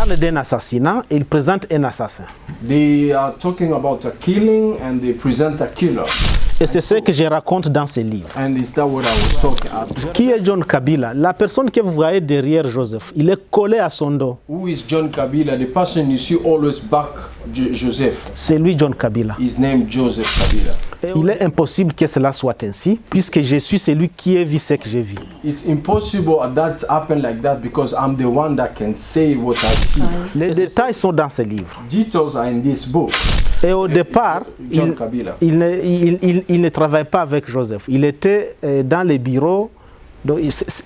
parlent d'un assassinat et ils présentent un assassin. They are talking about a killing and they present a killer. Et c'est ce que je raconte dans ce livre. And is that what I was talking about? Qui est John Kabila? La personne que vous voyez derrière Joseph, il est collé à son dos. Who is John Kabila? The person you see always back Joseph. C'est lui John Kabila. His name Joseph Kabila. Il est impossible que cela soit ainsi, puisque je suis celui qui a vu ce que j'ai vu. It's impossible that happen like that because I'm the one that can say what I see. Les détails sont dans ce livre. Details are in this book. Et au départ, John Kabila. il ne travaille pas avec Joseph. Il était dans les bureaux. Donc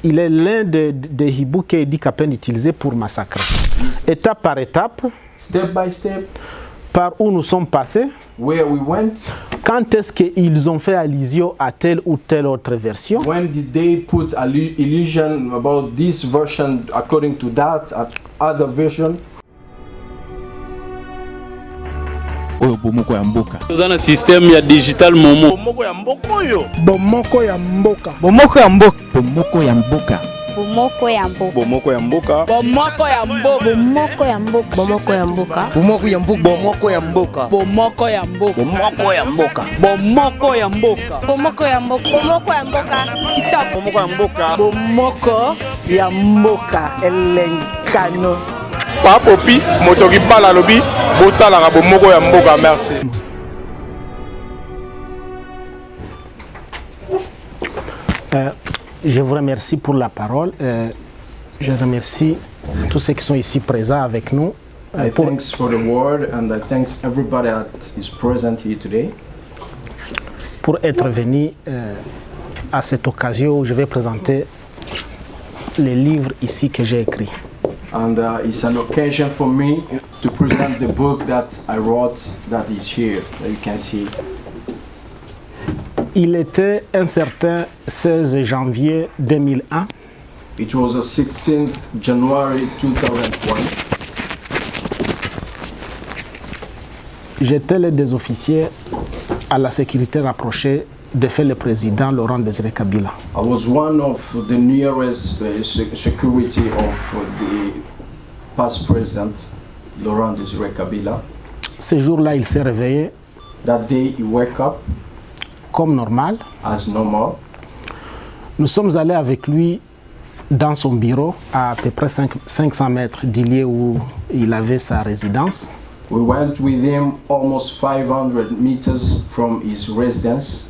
il est l'un des hiboux que Idi Kapen utilisait pour massacrer. Étape par étape, Step by step, par où nous sommes passés, where we went, quand est-ce qu'ils ont fait allusion à telle ou telle autre version, when did they put illusion about this version according to that other version. Bomoko ya mboka. Tozana système ya digital momo. Bomoko ya mboka oyo. Bomoko ya mboka. Bomoko ya mboka. Bomoko ya mboka. Bomoko ya mboka. Bomoko ya mboka. Bomoko ya mboka. Bomoko ya mboka. Bomoko ya mboka. Bomoko ya mboka. Bomoko ya mboka. Bomoko ya mboka. Bomoko ya mboka. Bomoko ya mboka. Bomoko ya mboka. Bomoko ya mboka. Kitoko. Bomoko ya mboka. Bomoko ya mboka. Elenkano. Papopi, motoki bala lobi, botala ka bomoko ya mboka, merci. Je vous remercie pour la parole. Je remercie tous ceux qui sont ici présents avec nous. Thanks for the word and I thanks everybody that is present here today. Pour être venu à cette occasion où je vais présenter les livres ici que j'ai écrits. And it's an occasion for me to present the book that I wrote that is here, that you can see. Il était un certain 16 janvier 2001. It was the 16th January 2001. J'étais l'un des officiers à la sécurité rapprochée de fait le président Laurent Désiré Kabila. I was one of the nearest security of the past president Laurent Désiré Kabila. Ce jour-là, il s'est réveillé That day he woke up comme normal. as normal. Nous sommes allés avec lui dans son bureau à peu près 500 mètres du lieu où il avait sa résidence. We went with him almost 500 meters from his residence.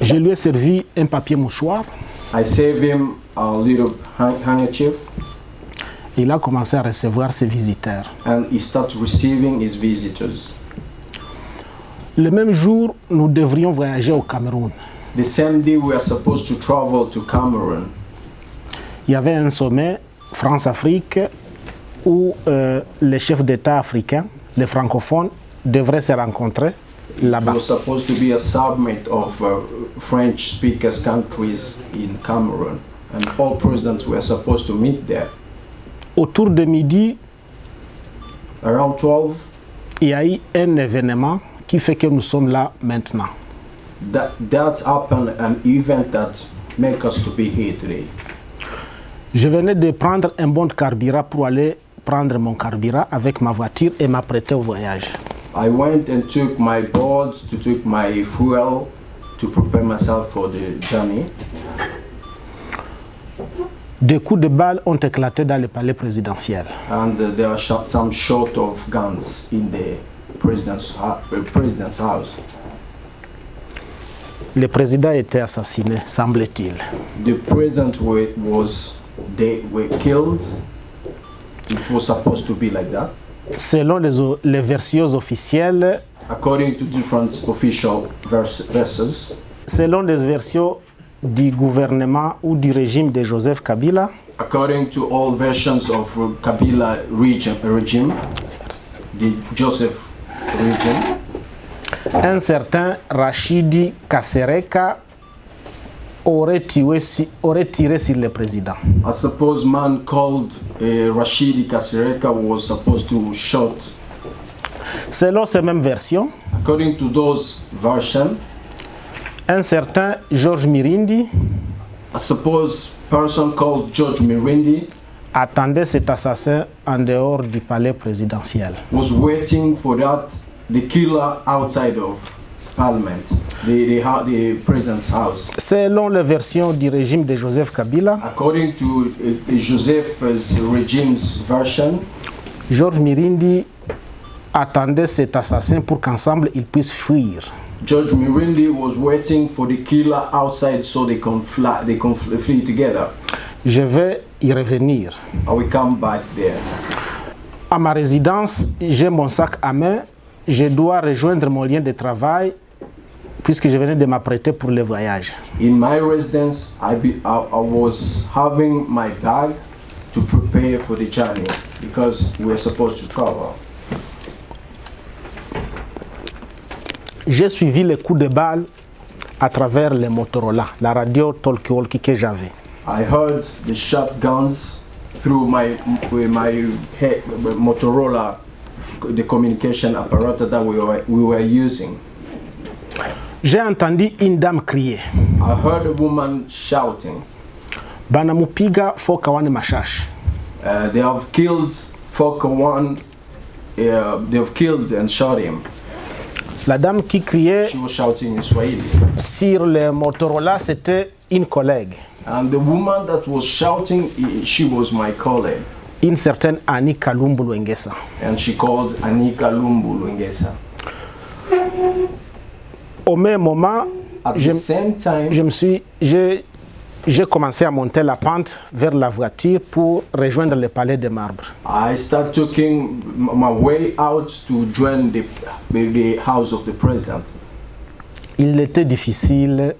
Je lui ai servi un papier mouchoir. I saved him a little handkerchief Il a commencé à recevoir ses visiteurs. and he started receiving his visitors. Le même jour, nous devrions voyager au Cameroun. The same day we are supposed to travel to Cameroon. Il y avait un sommet France-Afrique où les chefs d'État africains, les francophones, devraient se rencontrer là-bas. It was supposed to be a summit of French speakers countries in Cameroon and all presidents were supposed to meet there. Autour de midi, Around 12, il y a eu un événement qui fait que nous sommes là maintenant. that happened, an event that make us to be here today. Je venais de prendre un bon de carburant pour aller prendre mon carburant avec ma voiture et m'apprêter au voyage. I went and took my boards to take my fuel to prepare myself for the journey. Des coups de balles ont éclaté dans le palais présidentiel. And there are some shot of guns in the president's house. Le président a été assassiné, semble-t-il. The president were killed. It was supposed to be like that. Selon les versions officielles, According to different official verses, selon les versions du gouvernement ou du régime de Joseph Kabila, according to all versions of Kabila regime, the Joseph regime, un certain Rachidi Kasereka aurait tiré sur le président. a supposed man called Rashidi Kasireka was supposed to shoot. Selon ces mêmes versions, According to those versions, un certain Georges Mirindi a supposed person called George Mirindi attendait cet assassin en dehors du palais présidentiel. Was waiting for the killer outside of Parliament, the president's house. Selon la version du régime de Joseph Kabila, According to Joseph's regime's version, Georges Mirindi attendait cet assassin pour qu'ensemble ils puissent fuir. George Mirindi was waiting for the killer outside so they can flee together. Je vais y revenir. I will come back there. À ma résidence, j'ai mon sac à main. Je dois rejoindre mon lien de travail puisque je venais de m'apprêter pour le voyage. In my residence, I was having my bag to prepare for the journey because we were supposed to travel. J'ai suivi les coups de balle à travers les Motorola, la radio talkie-walkie que j'avais. I heard the shotguns through my Motorola, the communication apparatus that we were using. J'ai entendu une dame crier. I heard a woman shouting. Banamupiga foka wane mashashi. They have killed Foka1. They have killed and shot him. La dame qui criait She was shouting in Swahili. sur le Motorola, c'était une collègue, And the woman that was shouting, she was my colleague. une certaine Annie Kalumbu Lwengesa. And she called Anika Lumbu Lwengesa. Au même moment, At the same time, j'ai commencé à monter la pente vers la voiture pour rejoindre le palais de marbre. I started taking my way out to join the house of the president. Il était difficile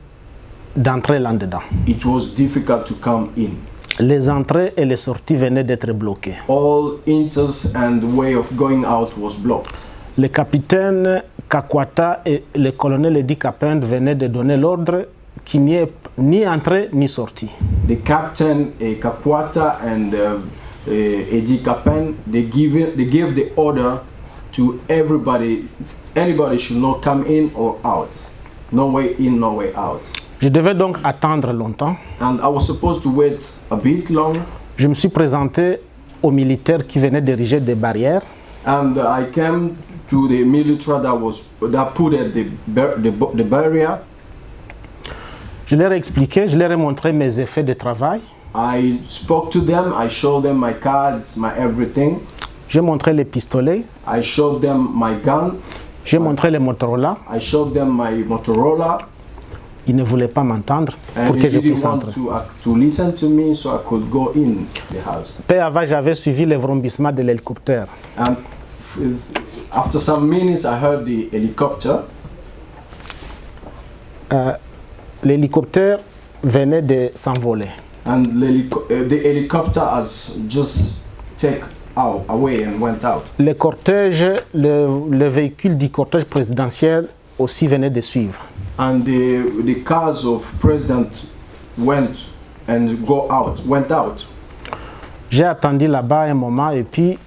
d'entrer là-dedans. It was difficult to come in. Les entrées et les sorties venaient d'être bloquées. All enters and the way of going out was blocked. Le capitaine Kakwata et le colonel Edi Kapend venaient de donner l'ordre qu'il n'y ait ni entrée ni sortie. The captain, Kakwata, and Edi Kapen, they gave the order to everybody. Anybody should not come in or out. No way in, no way out. Je devais donc attendre longtemps. And I was supposed to wait a bit long. Je me suis présenté aux militaires qui venaient d'ériger des barrières. And I came to the military that put at the barrier. Je leur ai expliqué, je leur ai montré mes effets de travail. I spoke to them, I showed them my cards, my everything. J'ai montré les pistolets. I showed them my gun. J'ai montré les Motorola. I showed them my Motorola. Ils ne voulaient pas m'entendre pour And que they je didn't puisse want entrer. to listen to me so I could go in the house. Peu avant, j'avais suivi le vrombissement de l'hélicoptère. And after some minutes I heard the helicopter. L'hélicoptère venait de s'envoler. And the helicopter has just taken away and went out. Le cortège, le véhicule du cortège présidentiel aussi venait de suivre. And the cars of president went out. J'ai attendu là-bas un moment et puis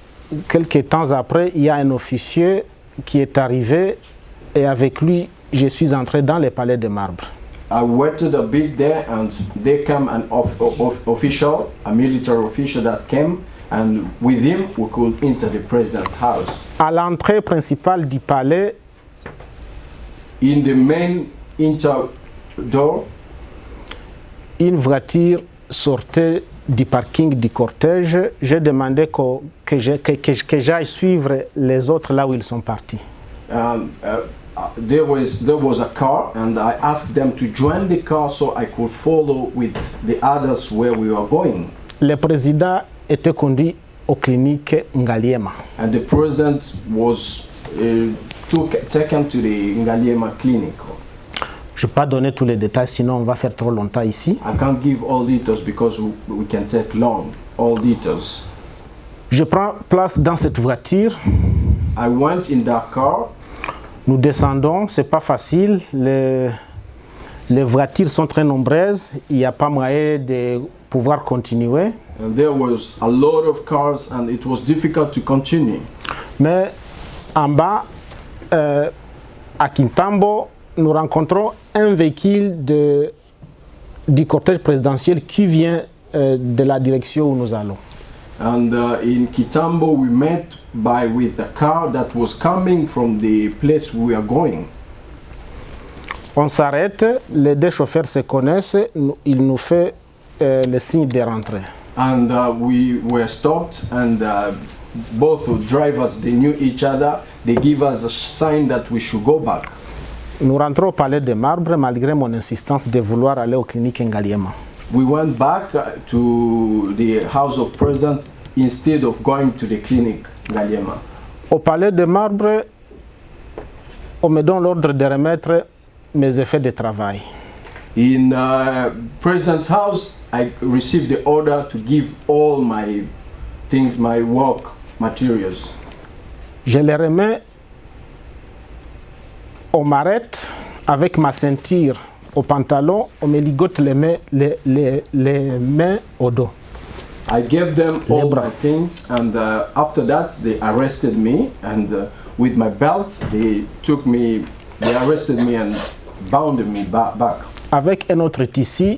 quelques temps après, il y a un officier qui est arrivé et avec lui, je suis entré dans le palais de marbre. I waited a bit there and there came an official, a military official that came, and with him we could enter the president's house. À l'entrée principale du palais, In the main door, une voiture sortait du parking du cortège. J'ai demandé que j'aille suivre les autres là où ils sont partis. there was a car, and I asked them to join the car so I could follow with the others where we were going. Le président était conduit aux cliniques Ngaliema. And the president was taken to the Ngaliema clinic. Je ne vais pas donner tous les détails, sinon on va faire trop longtemps ici. I can't give all details because we can take long, all details. Je prends place dans cette voiture. I went in that car. Nous descendons, c'est pas facile. Les voitures sont très nombreuses. Il n'y a pas moyen de pouvoir continuer. And there was a lot of cars and it was difficult to continue. Mais en bas, à Kintambo, nous rencontrons un véhicule du cortège présidentiel qui vient de la direction où nous allons. And in Kitambo, we met with a car that was coming from the place we are going. On s'arrête, les deux chauffeurs se connaissent, il nous fait le signe de rentrer. And we were stopped, and both drivers, they knew each other. They give us a sign that we should go back. Nous rentrons au Palais de Marbre malgré mon insistance de vouloir aller aux cliniques Ngaliema. We went back to the House of President instead of going to the clinic Ngaliema. Au Palais de Marbre, on me donne l'ordre de remettre mes effets de travail. In President's house, I received the order to give all my things, my work materials. Je les remets, on m'arrête avec ma ceinture au pantalon, on me ligote les mains au dos. I gave them all my things, and after that they arrested me, and with my belt they arrested me and bound me back. Avec un autre tissu,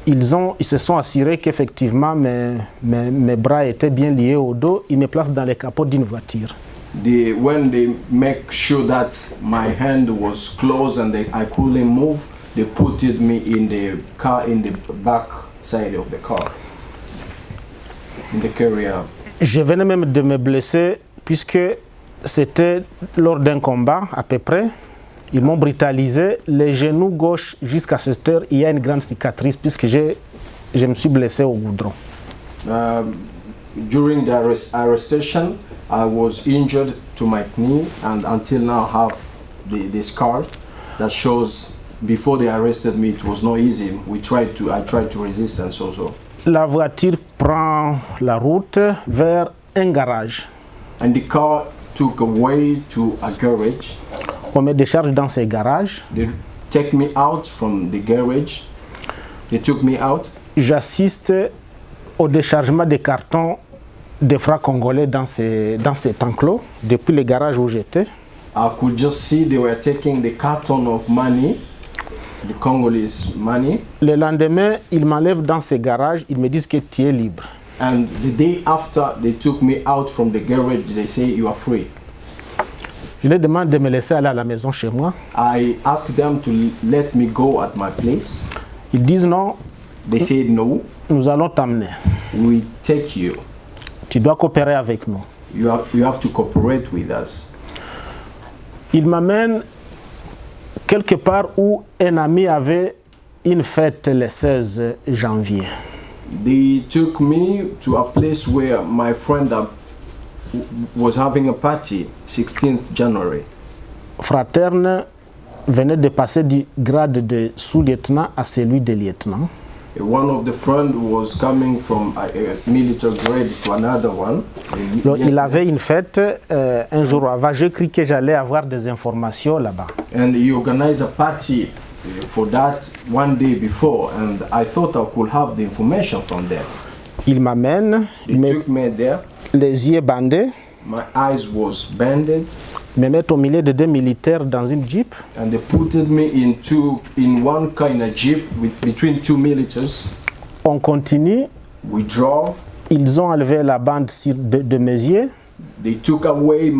ils se sont assurés qu'effectivement mes bras étaient bien liés au dos. Ils me placent dans le capot d'une voiture. When they make sure that my hand was closed and I couldn't move, they put me in the car, in the back side of the car, in the carrier. Je venais même de me blesser puisque c'était lors d'un combat à peu près. Ils m'ont brutalisé, les genoux gauche jusqu'à cette heure, il y a une grande cicatrice puisque je me suis blessé au goudron. During the arrestation, I was injured to my knee, and until now I have the scar that shows before they arrested me it was not easy. I tried to resist and so. La voiture prend la route vers un garage. And the car took away to a garage. On me décharge dans ces garages. They take me out from the garage. They took me out. J'assiste au déchargement des cartons des francs congolais dans cet enclos, depuis le garage où j'étais. I could just see they were taking the carton of money, the Congolese money. Le lendemain, ils m'enlèvent dans ces garages, ils me disent que tu es libre. And the day after, they took me out from the garage. They say you are free. Je leur demande de me laisser aller à la maison chez moi. I asked them to let me go at my place. Ils disent non. They said no. Nous allons t'amener. We take you. Tu dois coopérer avec nous. You have to cooperate with us. Ils m'amènent quelque part où un ami avait une fête le 16 janvier. They took me to a place where my friend was having a party, 16th January. Fraterne venait de passer du grade de sous-lieutenant à celui de lieutenant. One of the friends was coming from a military grade to another one. Donc, il avait une fête un jour avant. J'ai cru que j'allais avoir des informations là-bas. And he organized a party for that one day before, and I thought I could have the information from there. Il m'amène, They took me there. les yeux bandés, My eyes was banded, me mettent au milieu de deux militaires dans une jeep. and they put me in one kind of jeep between two militaries. On continue, We drove. ils ont enlevé la bande de mes yeux. They took away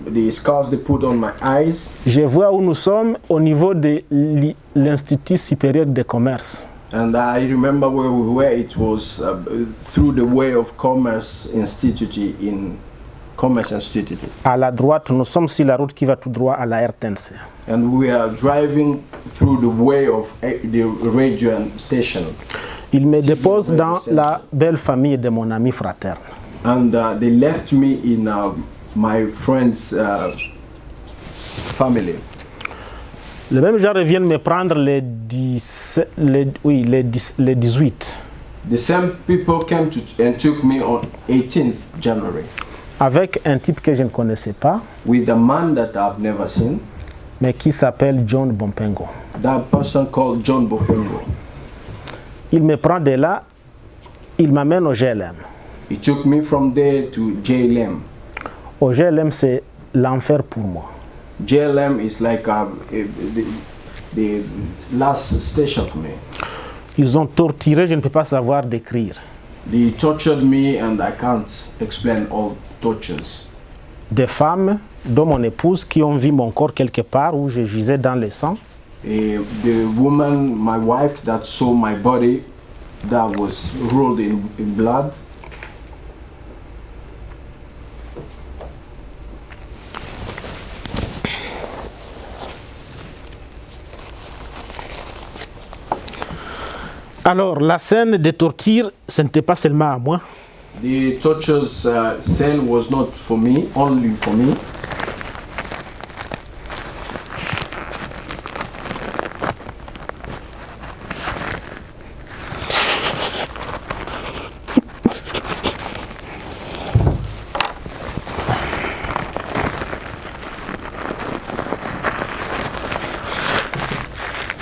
the scars they put on my eyes. Je vois où nous sommes au niveau de l'Institut supérieur de commerce. And I remember where we were. It was through the Way of Commerce Institute in Commerce Institute. À la droite, nous sommes sur la route qui va tout droit à la RTNC. And we are driving through the way of the radio station. Il me dépose dans la belle famille de mon ami fraterne. And they left me in my friend's family. Le même genre vient me prendre le 18. The same people came and took me on 18th January Avec un type que je ne connaissais pas, with a man that I've never seen. mais qui s'appelle John Bompengo. That person called John Bopengo. Il me prend de là, il m'amène au GLM. He took me from there to JLM. Au GLM, c'est l'enfer pour moi. JLM is like the last station for me. Ils ont torturé, je ne peux pas savoir décrire. They tortured me and I can't explain all tortures. Des femmes, dont mon épouse, qui ont vu mon corps quelque part où je gisais dans le sang. The woman, my wife, that saw my body that was rolled in blood. Alors, la scène de torture, ce n'était pas seulement à moi. The torture cell was not for me, only for me.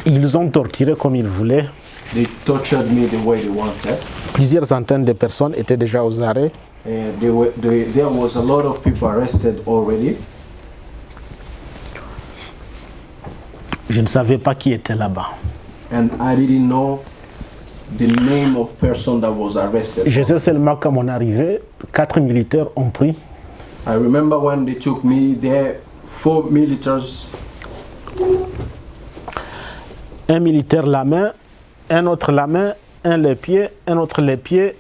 Ils ont torturé comme ils voulaient. They tortured me the way they wanted. Plusieurs centaines de personnes étaient déjà aux arrêts. There was a lot of people arrested already. Je ne savais pas qui était là-bas. And I didn't know the name of person that was arrested. Je sais seulement qu'à mon arrivée, 4 militaires ont pris. I remember when they took me there, 4 militaries. Un militaire la main, un autre la main, un les pieds, un autre les pieds.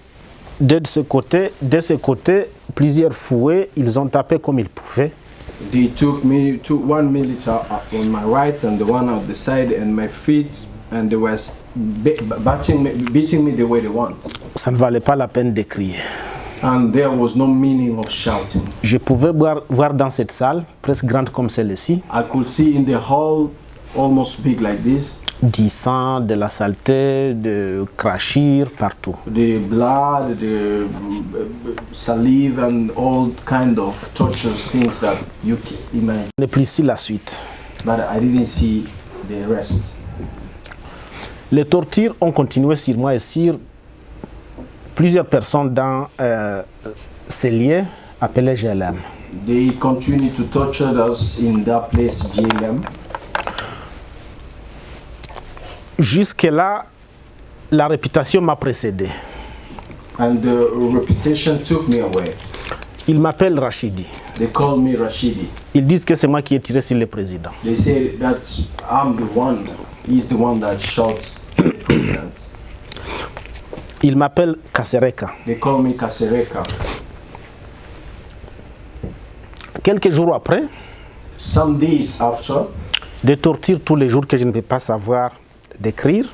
De ce côté, plusieurs fouets, ils ont tapé comme ils pouvaient. They took me to one military on my right and the one on the side and my feet, and they were beating me the way they want. Ça ne valait pas la peine de crier. And there was no meaning of shouting. Je pouvais voir dans cette salle, presque grande comme celle-ci, I could see in the hall, almost big like this, du sang, de la saleté, de crachir partout. the blood, the salive, and all kind of torturous things that you can imagine. Ce n'est plus ici la suite. But I didn't see the rest. Les tortures ont continué sur moi et sur plusieurs personnes dans ces lieux appelés GLM. They continued to torture us in that place, GLM. Jusque-là, la réputation m'a précédé. And the reputation took me away. Ils m'appellent Rachidi. They called me Rashidi. Ils disent que c'est moi qui ai tiré sur le président. They say that I'm the one, he's the one that shot the president. Ils m'appellent Kasereka. They call me Kasereka. Quelques jours après, Some days after, des tortures tous les jours que je ne peux pas savoir décrire,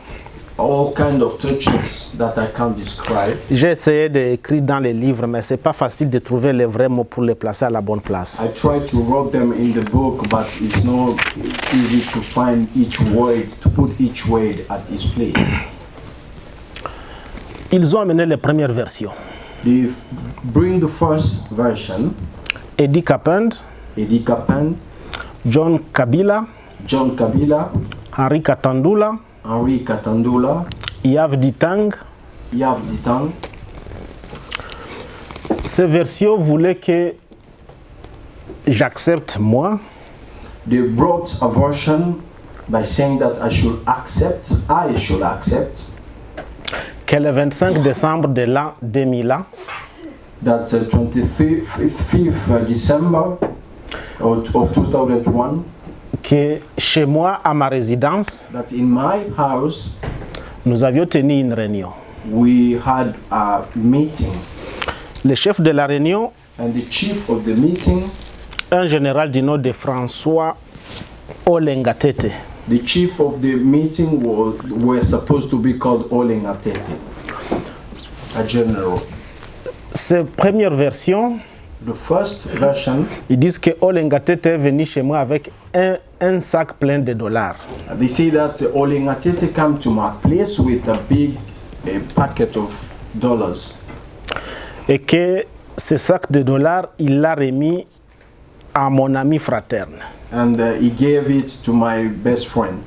all kind of tortures that I can't describe. j'ai essayé d'écrire dans les livres, mais c'est pas facile de trouver les vrais mots pour les placer à la bonne place. I tried to write them in the book, but it's not easy to find each word, to put each word at its place. Ils ont amené les premières versions. They bring the first version, Eddie Kapend, Eddie Kapan, John Kabila, John Kabila, Henri Katandula, Henri Katandula, Yav Ditang. Yav Ditang. Ces versions voulaient que j'accepte moi They brought a version by saying that I should accept que le 25 décembre de l'an 2000, that 25th December of 2001, que chez moi, à ma résidence, that in my house nous avions tenu une réunion. we had a meeting, Le chef de la réunion, and the chief of the meeting, un général du nom de François Olengatete, the chief of the meeting were supposed to be called Oleng Atete, a general. ces premières versions, The first version, ils disent que Olengatete est venu chez moi avec un sac plein de dollars. they say that Oleng Atete came to my place with a big packet of dollars. Et que ce sac de dollars, il l'a remis à mon ami fraterne. And he gave it to my best friend.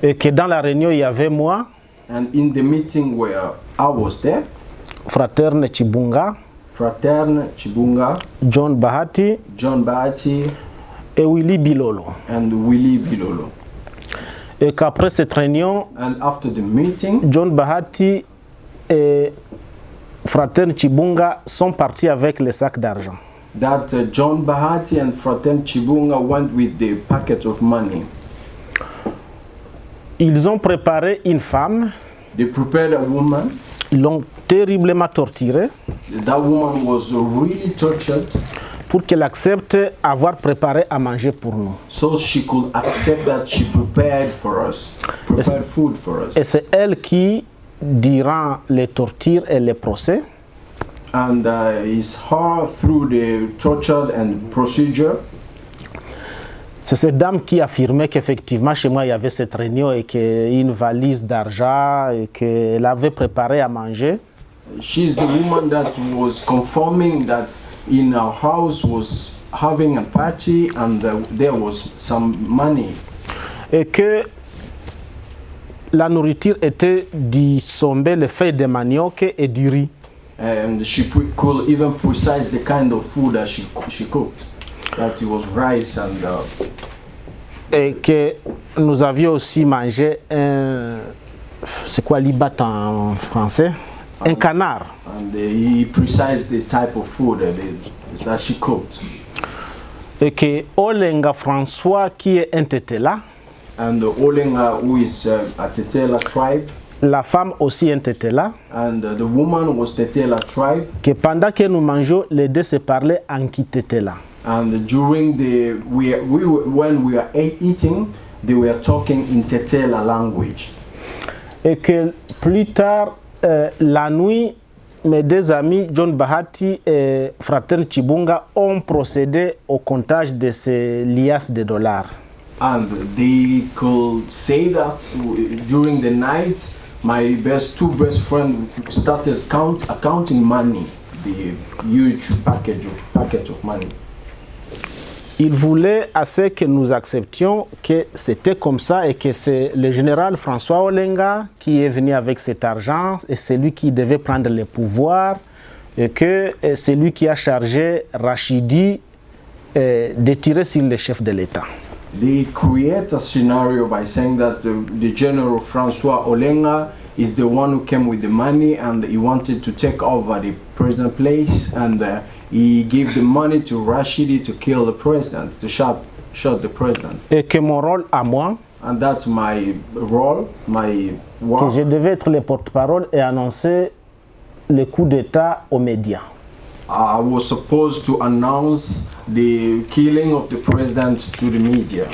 Et que dans la réunion, il y avait moi, And in the meeting where I was there, fraterne Chibunga, Fraterne Chibunga, John Bahati John Bahati, et Willy Bilolo. and Willy Bilolo. Et qu'après cette réunion, And after the meeting, John Bahati et Fraterne Chibunga sont partis avec les sacs d'argent. That John Bahati and Fraterne Chibunga went with the packet of money. Ils ont préparé une femme, They prepared a woman. ils l'ont terriblement torturée That woman was really tortured, pour qu'elle accepte avoir préparé à manger pour nous. so she could accept that she prepared for us, prepared food for us. Et c'est elle qui, durant les tortures et les procès, And it's her through the torture and procedure. c'est cette dame qui affirmait qu'effectivement chez moi il y avait cette réunion et qu'une valise d'argent et qu'elle avait préparé à manger. She's the woman that was confirming that in our house was having a party and there was some money. Et que la nourriture était du sombé, le feuille de manioc et du riz. And she could even precise the kind of food that she cooked. That it was rice and Et que nous avions aussi mangé un... C'est quoi l'ibat en français? Un canard. he precised the type of food that she cooked. Et que Olenga François, qui est un tétéla, And Olenga, who is a Tetela tribe, la femme aussi un tétéla, and the woman was Tetela tribe. que pendant que nous mangeons, les deux se parlaient en kitétéla. And during when we were eating, they were talking in Tetela language. Et que plus tard, la nuit, mes deux amis, John Bahati et Fraterne Chibunga, ont procédé au comptage de ces liasses de dollars. And they could say that during the night, my two best friends started counting money, the huge packet of money. Il voulait assez que nous acceptions que c'était comme ça et que c'est le général François Olenga qui est venu avec cet argent et c'est lui qui devait prendre le pouvoir et que c'est lui qui a chargé Rachidi de tirer sur le chef de l'État. They create a scenario by saying that the General François Olenga is the one who came with the money and he wanted to take over the president place and he gave the money to Rashidi to kill the president, to shot the president. Et que mon rôle à moi, And that's my role, my que work. je devais être le porte-parole et annoncer le coup d'État aux médias. I was supposed to announce the killing of the president to the media.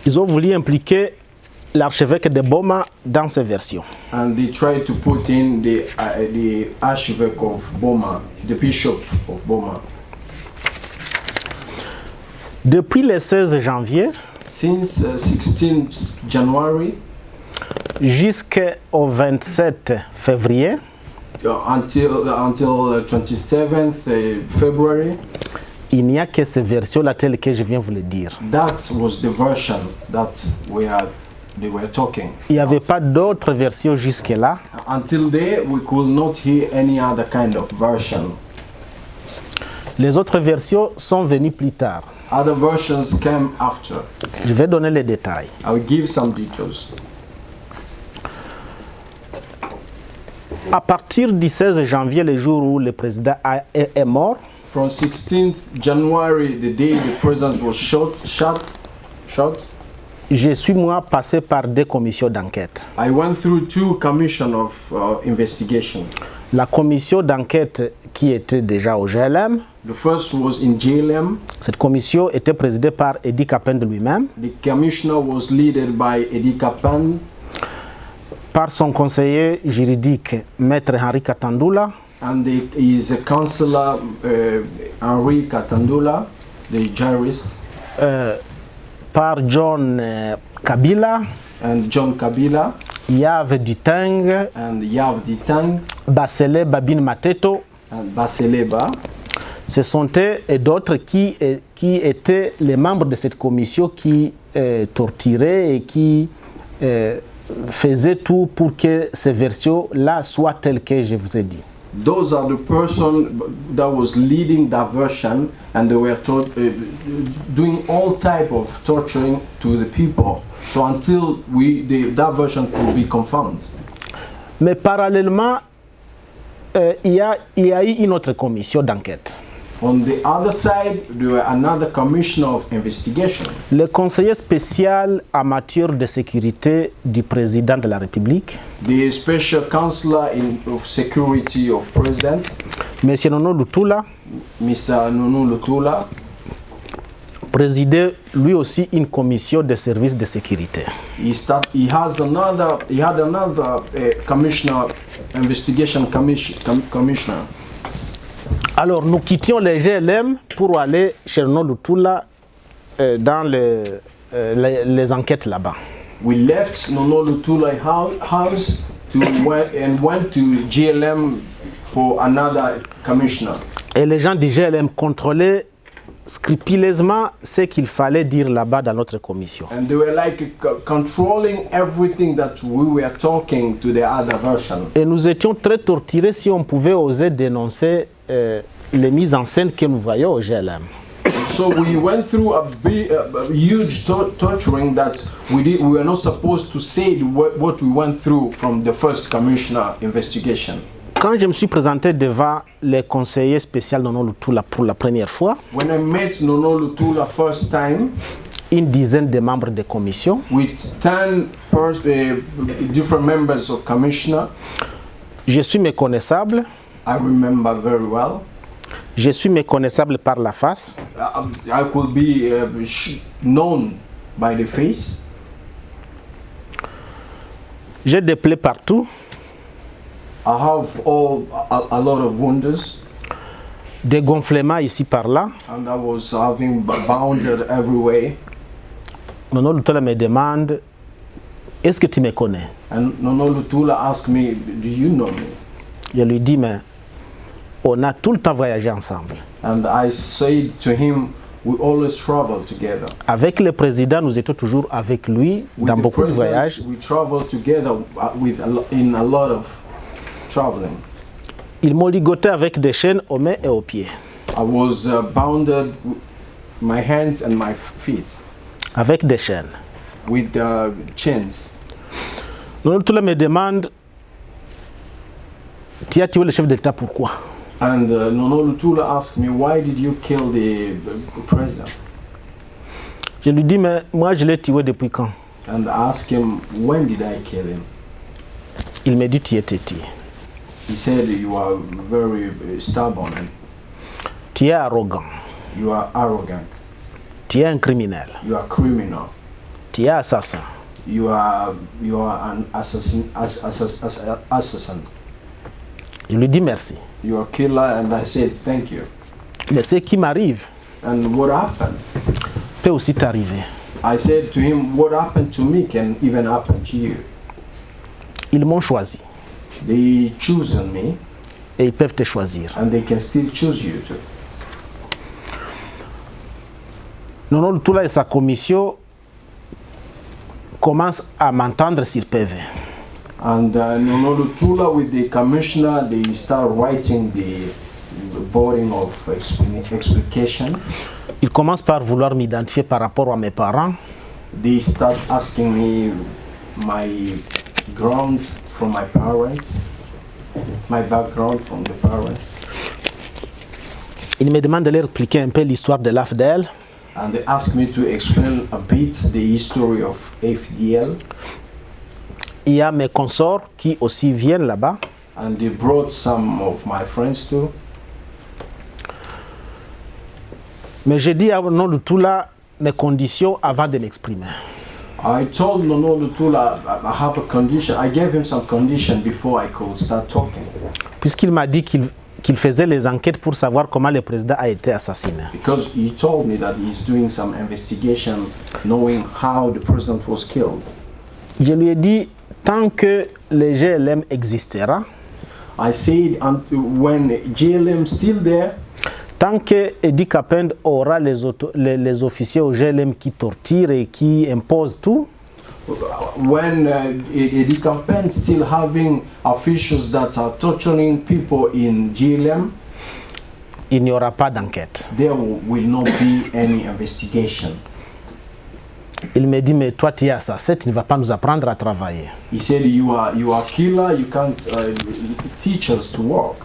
Ils ont voulu impliquer l'archevêque de Boma dans ces versions. And they tried to put in the Archevêque of Boma, the Bishop of Boma. Depuis le 16 janvier Since 16th January jusqu'au 27 février, until 27th February, il n'y a que ces versions-là telles que je viens vous le dire. that was the version that they were talking. Il n'y avait pas d'autres versions jusque-là. Until there, we could not hear any other kind of version. Les autres versions sont venues plus tard. Other versions came after. Je vais donner les détails. I will give some details. À partir du 16 janvier, le jour où le président est mort, From 16th January, the day the president was shot, je suis moi passé par deux commissions d'enquête. I went through two commissions of investigation. La commission d'enquête qui était déjà au GLM, The first was in JLM. cette commission était présidée par Eddie Kapende lui-même, The commissioner was led by Eddie Kapan, par son conseiller juridique, Maître Henri Katandula, and his counselor Henri Katandula, the jurist, par John Kabila, and John Kabila, Yave Duteng, and Yav Ditang, Basele Babine Mateto. and Baseleba. Ce sont eux et d'autres qui étaient les membres de cette commission qui torturaient et qui faisaient tout pour que ces versions-là soient telles que je vous ai dit. Those are the person that was leading that version, and they were doing all type of torturing to the people. So until that version could be confirmed. Mais parallèlement, il y a eu une autre commission d'enquête. On the other side, there were another commissioner of investigation. Le conseiller spécial en matière de sécurité du président de la République, The special counselor of security of president, M. Nono Lutula, Mr. Nono Lutula, présidait lui aussi une commission de services de sécurité. he had another commissioner, investigation commissioner. Alors nous quittions les GLM pour aller chez Nono Lutula dans les enquêtes là-bas. We left Nono Lutula house went to GLM for another commissioner. Et les gens du GLM contrôlaient scrupuleusement ce qu'il fallait dire là-bas dans notre commission. And they were like controlling everything that we were talking to the other version. Et nous étions très torturés si on pouvait oser dénoncer les mises en scène que nous voyons au GLM. So we went through a huge torturing that we were not supposed to say what we went through from the first commissioner investigation. Quand je me suis présenté devant les conseillers spéciaux Nono Lutula pour la première fois, When I met Nono Lutula first time, une dizaine de membres de commission, with 10 different members of commissioner, je suis méconnaissable, I remember very well. je suis méconnaissable par la face, I could be known by the face. j'ai des plaies partout, I have a lot of wounds, des gonflements ici par là. and I was having bounded everywhere. Nono Lutula me demande, est-ce que tu me connais? And Nono Lutula asked me, "Do you know me?" Je lui dis, mais on a tout le temps voyagé ensemble. And I said to him, "We always travel together. Avec le président, nous étions toujours avec lui With dans the beaucoup de president, voyages. we travel together in a lot of traveling." Il m'oligotait avec des chaînes aux mains et aux pieds. I was bounded my hands and my feet Avec des chaînes. with chains. Nono Lutula me demande, tu as tué le chef d'État, pourquoi? And Nono Lutula asked me, "Why did you kill the president?" Je lui dis, mais moi je l'ai tué depuis quand? And I asked him, "When did I kill him?" Il me dit, tu es têtu. He said, "You are very stubborn. Tu es arrogant. You are arrogant. Tu es un criminel. You are criminal. Tu es assassin. You are an assassin. Je lui dis merci. You are killer." And I said, "Thank you." Mais ce qui m'arrive And what happened? peut aussi t'arriver. I said to him, "What happened to me can even happen to you." Ils m'ont choisi They chosen me, et ils peuvent te choisir. and they can still choose you too. Nono Lutula et sa commission commencent à m'entendre sur PV. And Nono Lutula with the commissioner, they start writing the boarding of explication. Ils commencent par vouloir m'identifier par rapport à mes parents. They start asking me my ground from my parents, my background from the parents. Ils me demandent de leur expliquer un peu l'histoire de l'AFDL. And they ask me to explain a bit the history of AFDL. Il y a mes consorts qui aussi viennent là-bas. And they brought some of my friends too. Mais j'ai dit à Nono Lutula mes conditions avant de m'exprimer. I told Nono Lutula I have a condition. I gave him some condition before I could start talking. Puisqu'il m'a dit qu'il faisait les enquêtes pour savoir comment le président a été assassiné. Because he told me that he's doing some investigation knowing how the president was killed. Je lui ai dit, tant que le GLM existera, I said when GLM still there, tant que Edi Kapend aura les officiers au GLM qui torturent et qui imposent tout, when Edi Kapend still having officials that are torturing people in GLM, il n'y aura pas d'enquête. there will not be any investigation. Il me dit, mais toi tu es assassin, tu ne vas pas nous apprendre à travailler. He said, you are killer, you can't teach us to work.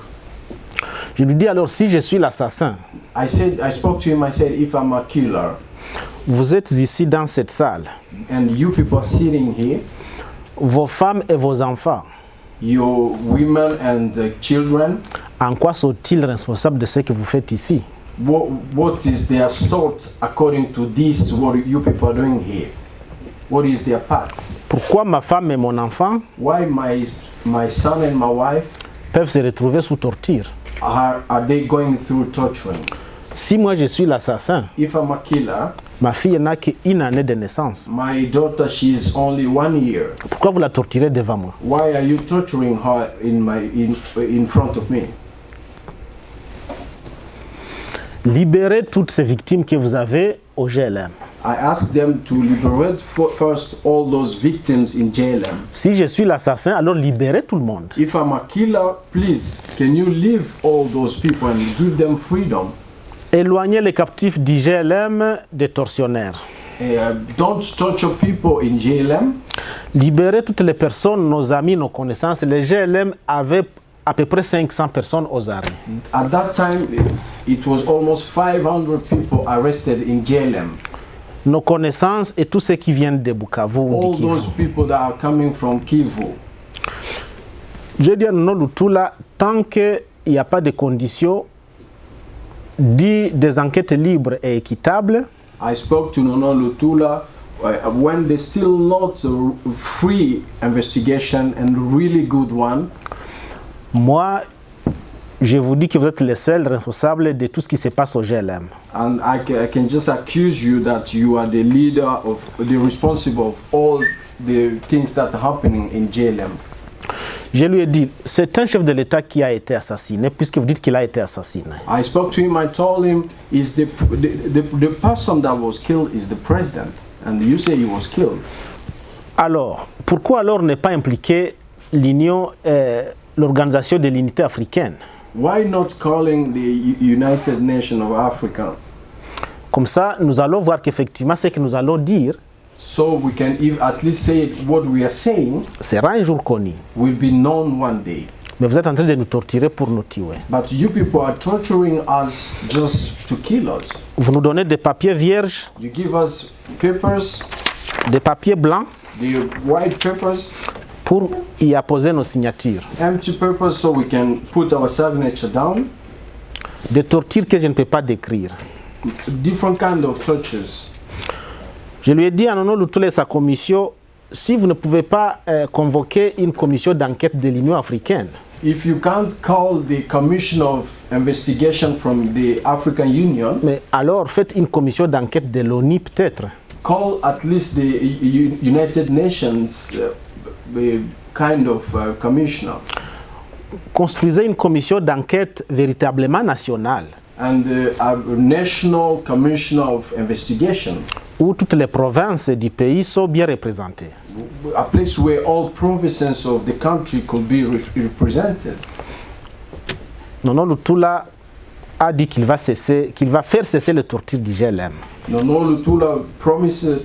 Je lui dis alors, si je suis l'assassin, I spoke to him, I said, if I'm a killer, vous êtes ici dans cette salle, and you people are sitting here, vos femmes et vos enfants, your women and children, en quoi sont-ils responsables de ce que vous faites ici? what is their sort according to this, what you people are doing here? What is their part? Pourquoi ma femme et mon enfant Why my son and my wife peuvent se retrouver sous torture? are they going through torturing? Si moi je suis l'assassin, If I'm a killer, ma fille n'a qu'une année de naissance. my daughter, she's only 1 year. Pourquoi vous la torturez devant moi? Why are you torturing her in front of me? Libérez toutes ces victimes que vous avez au GLM. I asked them to liberate first all those victims in JLM. Si je suis l'assassin, alors libérez tout le monde. If I'm a killer, please, can you leave all those people and give them freedom? Éloignez les captifs du GLM des tortionnaires. Don't torture people in JLM. Libérez toutes les personnes, nos amis, nos connaissances. Le GLM avait à peu près 500 personnes aux arrêts. At that time, it was almost 500 people arrested in JLM. Nos connaissances et tous ceux qui viennent de Bukavu ou All du Kivu. those people that are coming from Kivu. Je dis à Nono Lutula, tant qu'il n'y a pas de conditions des enquêtes libres et équitables, I spoke to Nono Lutula when there's still not a free investigation and really good one. moi, je vous dis que vous êtes les seuls responsables de tout ce qui se passe au GLM. And I can just accuse you that you are the leader of, the responsible of all the things that are happening in JLM. Je lui ai dit, c'est un chef de l'État qui a été assassiné, puisque vous dites qu'il a été assassiné. I spoke to him, I told him, is the person that was killed is the president, and you say he was killed. Alors, pourquoi alors ne pas impliquer l'Union, l'Organisation de l'Unité africaine? Why not calling the United Nations of Africa? Comme ça, nous allons voir qu'effectivement, ce que nous allons dire So we can at least say what we are saying sera un jour connu. will be known one day. Mais vous êtes en train de nous torturer pour nous tuer. But you people are torturing us just to kill us. Vous nous donnez des papiers vierges, You give us papers, des papiers blancs, the white papers, pour y apposer nos signatures. empty papers, so we can put our signature down. Des tortures que je ne peux pas décrire. Different kind of tortures. Je lui ai dit à Nono Lutula et sa commission, si vous ne pouvez pas convoquer une commission d'enquête de l'Union africaine, If you can't call the Commission of Investigation from the African Union, mais alors faites une commission d'enquête de l'ONU peut-être. call at least the United Nations kind of commissioner. Construisez une commission d'enquête véritablement nationale, And a National Commissioner of Investigation, où toutes les provinces du pays sont bien représentées. a place where all provinces of the country could be represented. Nono Lutula a dit qu'il va faire cesser les tortures du GLM. Nono Lutula promises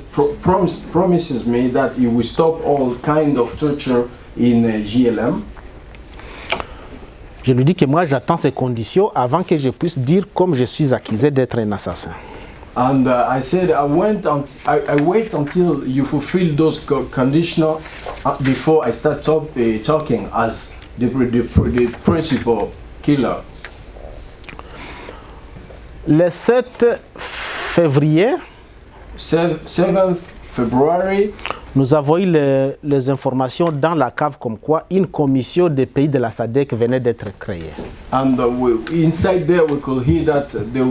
me that he will stop all kind of torture in GLM. Je lui dis que moi j'attends ces conditions avant que je puisse dire comme je suis accusé d'être un assassin. And I said, I wait until you fulfill those conditions before I start talking as the principal killer. Le 7 février, 7th February, nous avons eu les informations dans la cave comme quoi une commission des pays de la SADC venait d'être créée. and inside there we could hear that they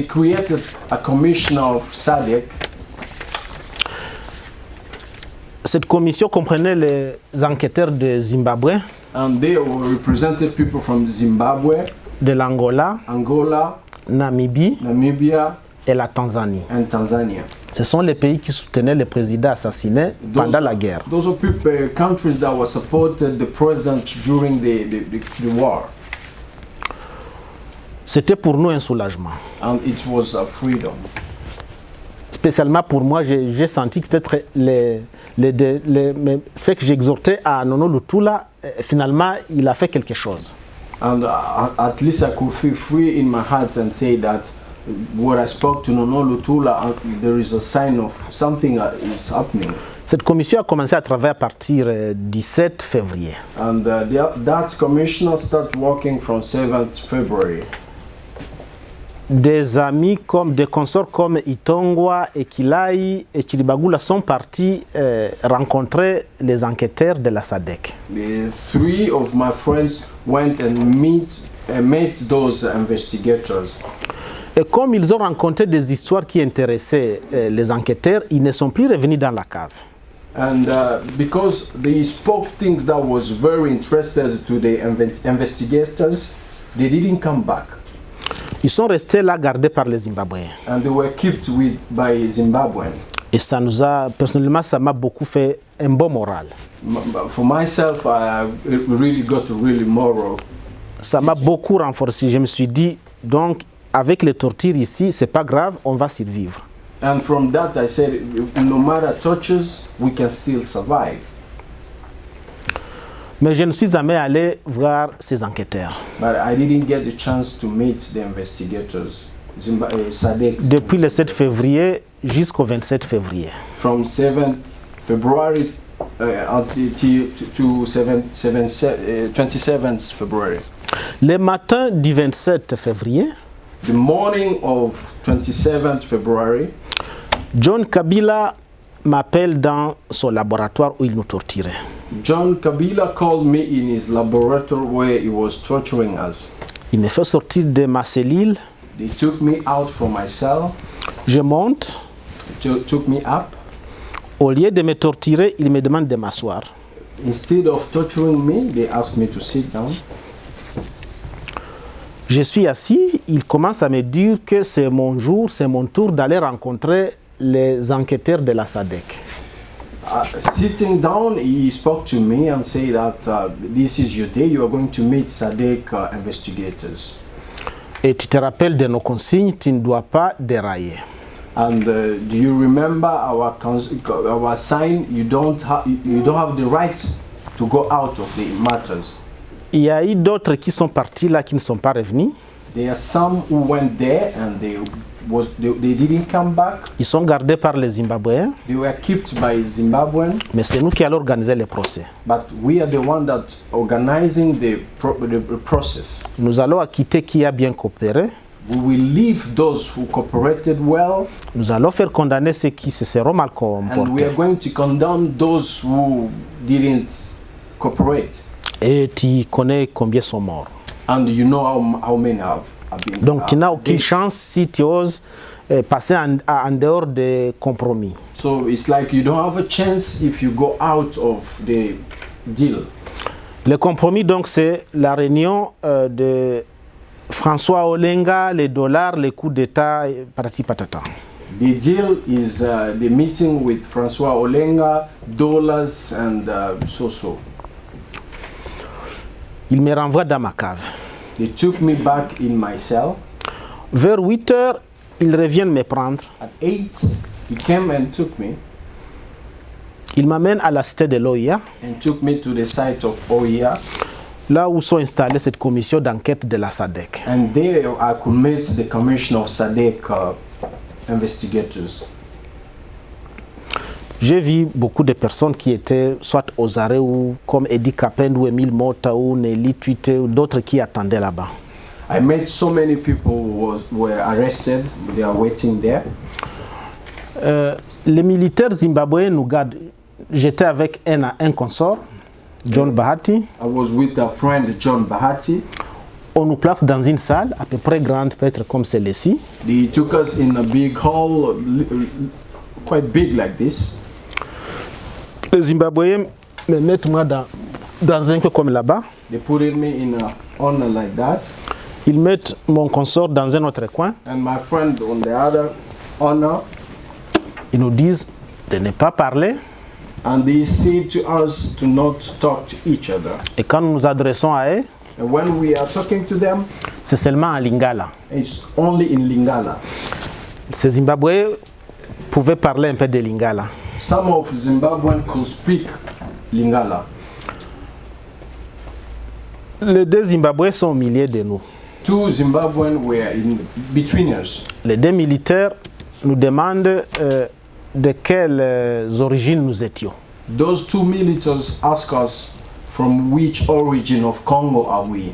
created a commission of SADC. Cette commission comprenait les enquêteurs de Zimbabwe, And they represented people from Zimbabwe, de l'Angola, Angola, Namibie Namibia, et la Tanzanie. and Tanzania. Ce sont les pays qui soutenaient le président assassiné pendant la guerre. Those are people, countries that were supported the president during the war. C'était pour nous un soulagement. And it was a freedom. spécialement pour moi, j'ai senti que peut-être ce que j'exhortais à Nono Lutula, finalement, il a fait quelque chose. And at least I could feel free in my heart and say that what I spoke to Nono Lutula, there is a sign of something is happening. Cette commission a commencé à travailler à partir du 7 février. And that commissioner started working from 7th February. Des amis comme des consorts comme Itongwa, Ekilai et Chiribagula sont partis rencontrer les enquêteurs de la SADC. The three of my friends went and met those investigators. Et comme ils ont rencontré des histoires qui intéressaient les enquêteurs, ils ne sont plus revenus dans la cave. And because they spoke things that was very interested to the investigators, they didn't come back. Ils sont restés là gardés par les Zimbabwéens. And they were kept by Zimbabwean. Et ça nous a, personnellement, ça m'a beaucoup fait un bon moral. For myself, I really got really moral. Ça m'a beaucoup renforcé. Je me suis dit, donc, avec les tortures ici, c'est pas grave, on va survivre. And from that, I said, no matter tortures, we can still survive. Mais je ne suis jamais allé voir ces enquêteurs. But I didn't get the chance to meet the investigators. SADC. Depuis le 7 février jusqu'au 27 février. From 7th February to 27th February. Le matin du 27 février, The morning of 27th February, John Kabila m'appelle dans son laboratoire où il nous torturait. John Kabila called me in his laboratory where he was torturing us. Il me fait sortir de ma cellule. They took me out from my cell, Je monte. took me up. Au lieu de me torturer, il me demande de m'asseoir. Instead of torturing me, they asked me to sit down. Je suis assis, il commence à me dire que c'est mon jour, c'est mon tour d'aller rencontrer les enquêteurs de la SADC. Sitting down, he spoke to me and said that this is your day, you are going to meet SADC investigators. Et tu te rappelles de nos consignes, tu ne dois pas dérailler. And do you remember our sign? You don't have the right to go out of the matters. Il y a eu d'autres qui sont partis là, qui ne sont pas revenus. There are some who went there and they didn't come back. Ils sont gardés par les Zimbabwéens, They were kept by Zimbabwean, mais c'est nous qui allons organiser le procès. but we are the one that organizing the process. Nous allons acquitter qui a bien coopéré. We will leave those who cooperated well, Nous allons faire condamner ceux qui se seront mal and we comportés. are going to condemn those who didn't cooperate. Et tu connais combien sont morts. And you know how many have been. Donc tu n'as aucune dead. chance si tu oses passer en dehors des compromis. So it's like you don't have a chance if you go out of the deal. Le compromis, donc, c'est la réunion de François Olenga, les dollars, les coups d'État, patati patata. The deal is the meeting with François Olenga, dollars and so. Il me renvoie dans ma cave. They took me back in my cell. Vers 8 heures, ils reviennent me prendre. At 8, he came and took me Ils m'amènent à la cité de l'OIA, and took me to the site of OIA. là où sont installées cette commission d'enquête de la SADC. And there I could meet the commission of SADC investigators. J'ai vu beaucoup de personnes qui étaient soit aux arrêts ou comme Eddie Capen ou Emile Mota ou Nelly Tuite ou d'autres qui attendaient là-bas. I met so many people who were arrested. They are waiting there. Les militaires zimbabwéens nous gardent. J'étais avec un consort, John Bahati. I was with a friend, John Bahati. On nous place dans une salle à peu près grande, peut-être comme celle-ci. They took us in a big hall, quite big like this. Les Zimbabwéens me mettent moi dans un peu comme là-bas. They put me in a corner like that, Ils mettent mon consort dans un autre coin. and my friend on the other corner. Ils nous disent de ne pas parler. And they said to us to not talk to each other. Et quand nous nous adressons à eux, And when we are talking to them, c'est seulement en lingala. it's only in Lingala. Ces Zimbabwéens, pouvaient parler un peu de Lingala. Some of Zimbabweans could speak Lingala. Les deux Zimbabwéens sont au milieu de nous. Two Zimbabweans were in between us. Les deux militaires nous demandent de quelles origines nous étions. Those two militaries asked us from which origin of Congo are we.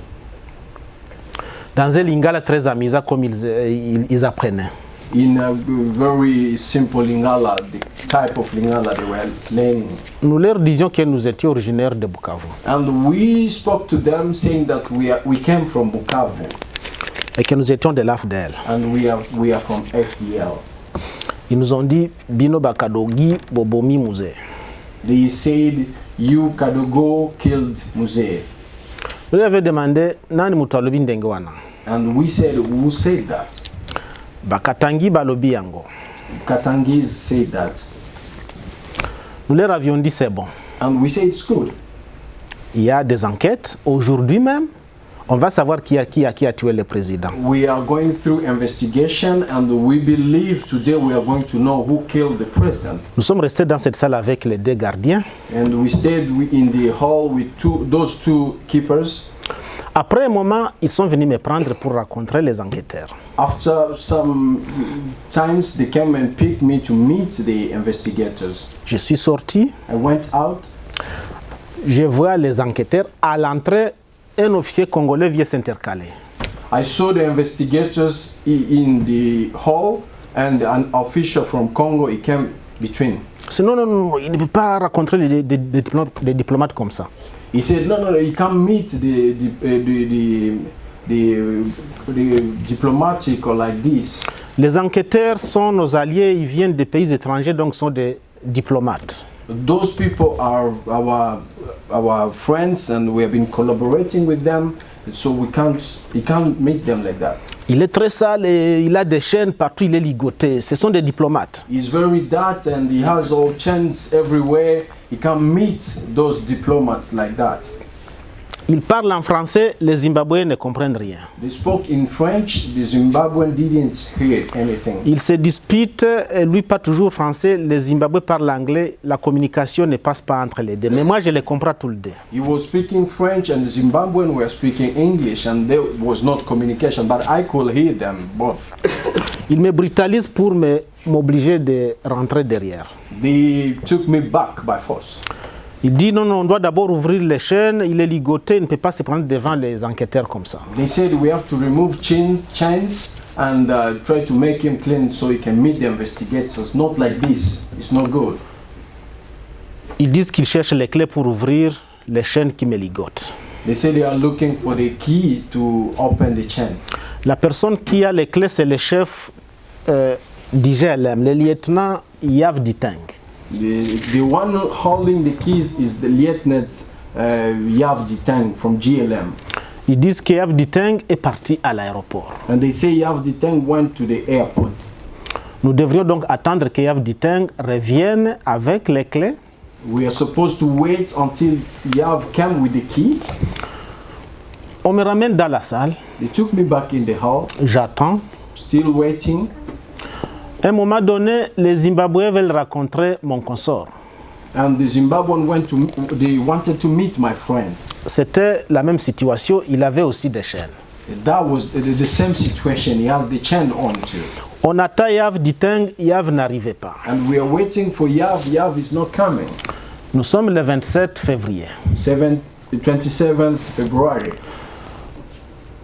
Dans un Lingala très amusant comme ils apprenaient. In a very simple Lingala, the type of Lingala they were learning. Nous leur disions que nous étions originaires de Bukavu. And we spoke to them saying that we came from Bukavu. Et que nous étions de l'AFDL. And we are from FDL. Ils nous ont dit Bino Bakadogi Bobomi Musée. They said you Kadogo killed Muse. Nous lui avons demandé Nani Mutalobi Ndengewana. And we said, who said that? Bakatangi Balobi Yango. Katangis said that. Nous leur avions dit c'est bon. And we said it's good. Il y a des enquêtes. Aujourd'hui même, on va savoir qui a tué le président. We are going through investigation and we believe today we are going to know who killed the president. Nous sommes restés dans cette salle avec les deux gardiens. And we stayed in the hall with those two keepers. Après un moment, ils sont venus me prendre pour rencontrer les enquêteurs. After some times, they came and picked me to meet the investigators. Je suis sorti. I went out. Je vois les enquêteurs. À l'entrée, un officier congolais vient s'intercaler. I saw the investigators in the hall and an official from Congo, he came between. Sinon, non, il ne peut pas rencontrer des diplomates comme ça. He said, no, you can't meet the diplomatic or like this. Les enquêteurs sont nos alliés, ils viennent des pays étrangers, donc sont des diplomates. Those people are our friends and we have been collaborating with them, so you can't meet them like that. Il est très sale et il a des chaînes partout, il est ligoté. Ce sont des diplomates. He's very dark and he has all chains everywhere. He can't meet those diplomats like that. Il parle en français, les Zimbabwéens ne comprennent rien. They spoke in French, the Zimbabwean didn't hear anything. Ils se disputent, lui pas toujours français, les Zimbabwéens parlent anglais, la communication ne passe pas entre les deux. Mais moi je les comprends tous les deux. He was speaking French and the Zimbabwean were speaking English and there was not communication, but I could hear them both. Ils me brutalisent pour m'obliger de rentrer derrière. They took me back by force. Il dit non, on doit d'abord ouvrir les chaînes, il est ligoté, il ne peut pas se prendre devant les enquêteurs comme ça. They said we have to remove chains and try to make him clean so he can meet the investigators. Not like this, it's not good. Ils disent qu'ils cherchent les clés pour ouvrir les chaînes qui me ligotent. They say they are looking for the key to open the chain. La personne qui a les clés, c'est le chef d'IGLM, le lieutenant Yav Diteng. The one holding the keys is the Lieutenant Yav Diteng from GLM. Ils disent que Yav Diteng est parti à l'aéroport. And they say Yav Diteng went to the airport. Nous devrions donc attendre que Yav Diteng revienne avec les clés. We are supposed to wait until Yav came with the key. On me ramène dans la salle. They took me back in the hall. J'attends. Still waiting. À un moment donné, les Zimbabwéens veulent rencontrer mon consort. And the Zimbabwean they wanted to meet my friend. C'était la même situation, il avait aussi des chaînes. That was the same situation. He has the chain on too. On attend Yav Diteng, Yav n'arrivait pas. And we are waiting for Yav. Yav is not coming. Nous sommes le 27 février. 27th February.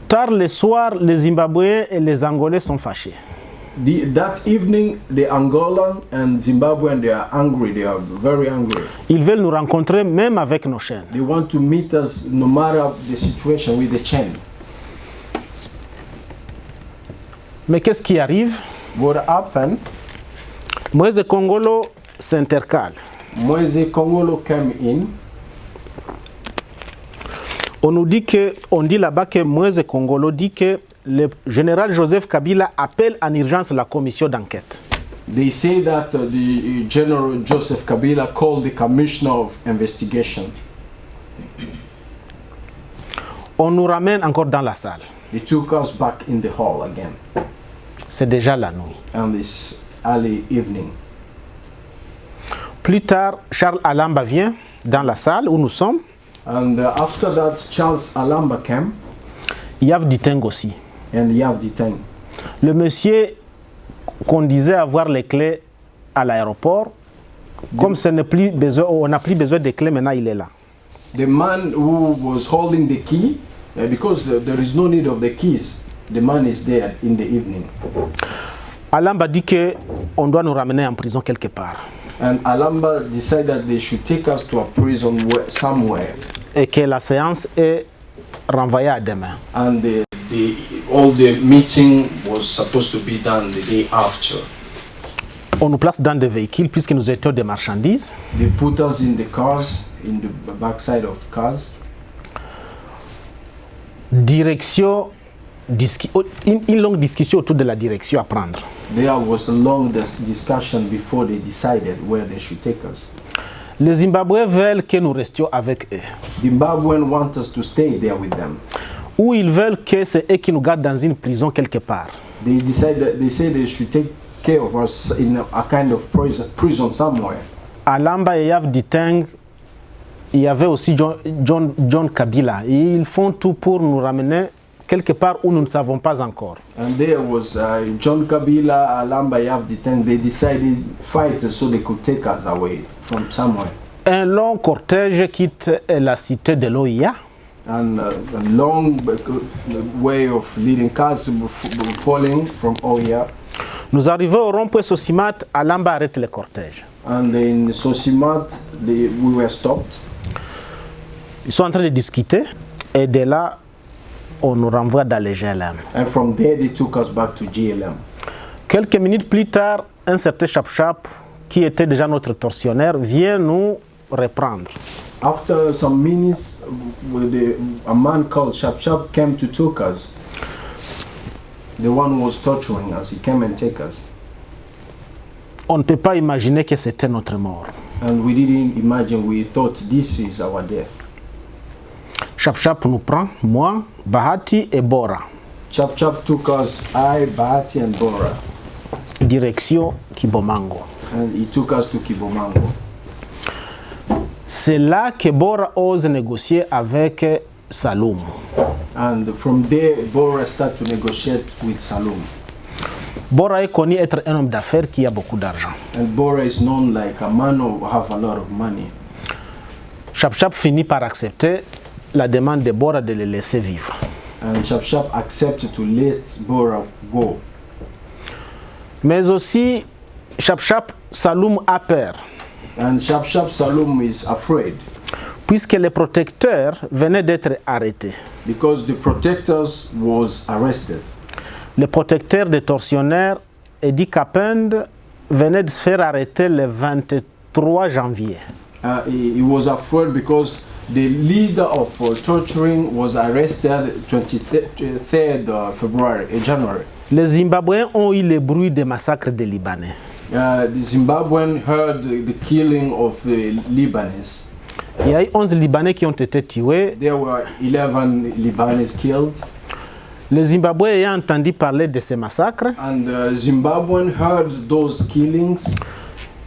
Tard le soir, les Zimbabwéens et les Angolais sont fâchés. That evening, the Angolan and Zimbabwean, they are angry. They are very angry. Ils veulent nous rencontrer même avec nos chaînes. They want to meet us no matter the situation with the chain. Mais qu'est-ce qui arrive? What happened? Moïse Kongolo s'intercale. Moïse Kongolo came in. On dit là-bas que Moïse Kongolo dit que le général Joseph Kabila appelle en urgence la commission d'enquête. They say that the General Joseph Kabila called the Commissioner of Investigation. On nous ramène encore dans la salle. They took us back in the hall again. C'est déjà la nuit. And it's early evening. Plus tard, Charles Alamba vient dans la salle où nous sommes. And after that, Charles Alamba came, Yav Diteng aussi. and Yav Diteng. Le monsieur qu'on disait avoir les clés à l'aéroport, comme ce n'est plus besoin, on n'a plus besoin des clés, maintenant il est là. The man who was holding the key, because there is no need of the keys, the man is there in the evening. Alamba dit qu'on doit nous ramener en prison quelque part. And Alamba decided that they should take us to a prison somewhere. Et que la séance est renvoyée à demain. And all the meeting was supposed to be done the day after. On nous place dans des véhicules puisque nous étions des marchandises. They put us in the cars, in the backside of the cars. Direction, une longue discussion autour de la direction à prendre. There was a long discussion before they decided where they should take us. Les Zimbabwe veulent que nous restions avec eux. Zimbabweans want us to stay there with them. Ou ils veulent que c'est eux qui nous gardent dans une prison quelque part. They say they should take care of us in a kind of prison somewhere. À Lamba et Yav Diteng, il y avait aussi John Kabila. Et ils font tout pour nous ramener quelque part où nous ne savons pas encore. And there was John Kabila, Alamba, Yav Diteng. They decided fight so they could take us away from somewhere. Un long cortège quitte la cité de l'OIA. And a long way of leading cars falling from Oya. Nous arrivons au rond-point Sosimat, Alamba arrête le cortège. And in Sosimat, we were stopped. Ils sont en train de discuter et de là, on nous renvoie dans les GLM. And from there, they took us back to GLM. Quelques minutes plus tard, un certain Chap-Chap, qui était déjà notre tortionnaire, vient nous reprendre. After some minutes, a man called Chap Chap came to take us. The one who was torturing us, he came and take us. On ne peut pas imaginer que c'était notre mort. And we didn't imagine, we thought this is our death. Chap-Chap nous prend, moi, Bahati et Bora. Chap Chap took us, I, Bahati and Bora. Direction Kibomango. And he took us to Kibomango. C'est là que Bora ose négocier avec Saloum. And from there, Bora started to negotiate with Saloum. Bora est connu être un homme d'affaires qui a beaucoup d'argent. And Bora is known like a man who have a lot of money. Chap-Chap finit par accepter la demande de Bora de le laisser vivre. And Chap Chap accepted to let Bora go. Mais aussi, Chap-Chap, Saloum a peur. And Chap Chap Saloum is afraid. Puisque les protecteurs venaient d'être arrêtés. Because the protectors was arrested. Le protecteur des tortionnaires, Eddie Kapend, venait de se faire arrêter le 23 janvier. He was afraid because the leader of torturing was arrested 23rd February, January. Les Zimbabwéens ont eu le bruit des massacres des Libanais. The Zimbabweans heard the killing of the Libanese. Il y a eu 11 Libanais qui ont été tués. There were 11 Libanese killed. Les Zimbabwéens ayant entendu parler de ces massacres, And Zimbabweans heard those killings.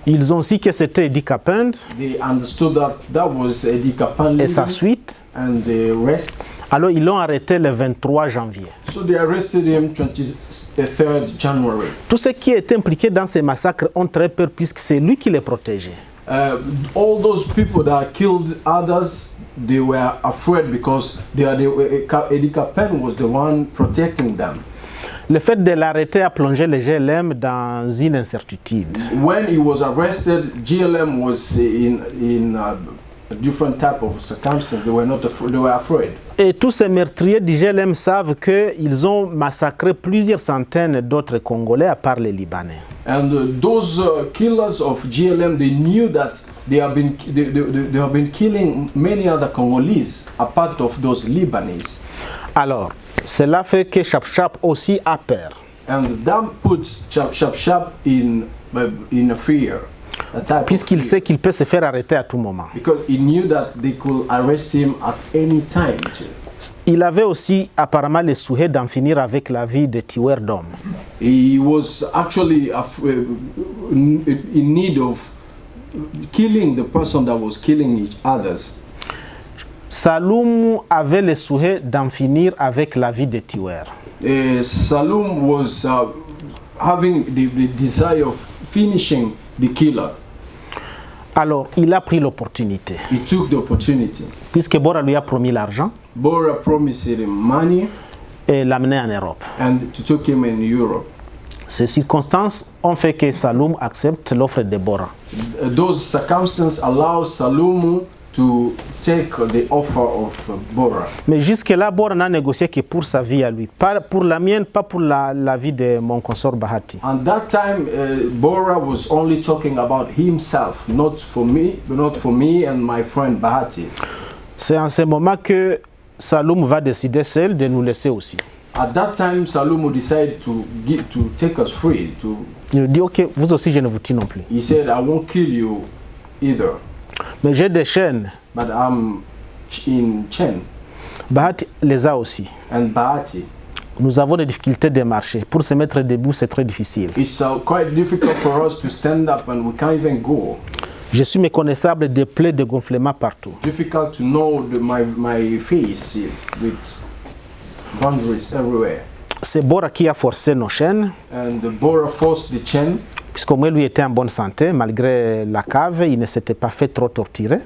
ils ont su que c'était Eddie Kapend They understood that was Eddie Kapan et sa suite. and the rest. Alors ils l'ont arrêté le 23 janvier. So they arrested him 23rd January. Tous ceux qui étaient impliqués dans ces massacres ont très peur puisque c'est lui qui les protégeait. All those people that killed others, they were afraid because Eddie Kapan was the one protecting them. Le fait de l'arrêter a plongé les GLM dans une incertitude. When he was arrested, GLM was in a different type of circumstance. They were not afraid. They were afraid. Et tous ces meurtriers du GLM savent qu'ils ont massacré plusieurs centaines d'autres Congolais à part les Libanais. And those killers of GLM, they knew that they have been killing many other Congolese apart of those Libanese. Alors, cela fait que Chap-Chap aussi a peur. And that puts Chap Chap in a fear. Puisqu'il sait qu'il peut se faire arrêter à tout moment. Because he knew that they could arrest him at any time. Il avait aussi apparemment le souhait d'en finir avec la vie de tueurs d'hommes. He was actually in need of killing the person that was killing each others. Saloum avait le souhait d'en finir avec la vie des tueurs. Saloum was having the desire of finishing the killer. Alors, il a pris l'opportunité. He took the opportunity. Puisque Bora lui a promis l'argent Bora promised him money et l'amener en Europe. and to take him in Europe. Ces circonstances ont fait que Saloum accepte l'offre de Bora. Those circumstances allow Saloum to take the offer of Bora. Mais jusque-là, Bora n'a négocié que pour sa vie à lui. Pas pour la mienne, pas pour la vie de mon consort Bahati. And that time, Bora was only talking about himself, not for me and my friend Bahati. C'est en ce moment que Saloum va décider seul de nous laisser aussi. At that time, Saloum decided to take us free. Il dit, ok, vous aussi je ne vous tue non plus. He said, I won't kill you either, Mais j'ai des chaînes. but I'm in chain. Bahati les a aussi. And Bahati, Nous avons des difficultés de marcher. Pour se mettre debout, c'est très difficile. it's quite difficult for us to stand up and we can't even go. Je suis méconnaissable des plaies de gonflement partout. Difficult to know my face with boundaries everywhere. C'est Bora qui a forcé nos chaînes, And the Bora forced the chain. puisqu'au moins lui était en bonne santé, malgré la cave, il ne s'était pas fait trop torturer.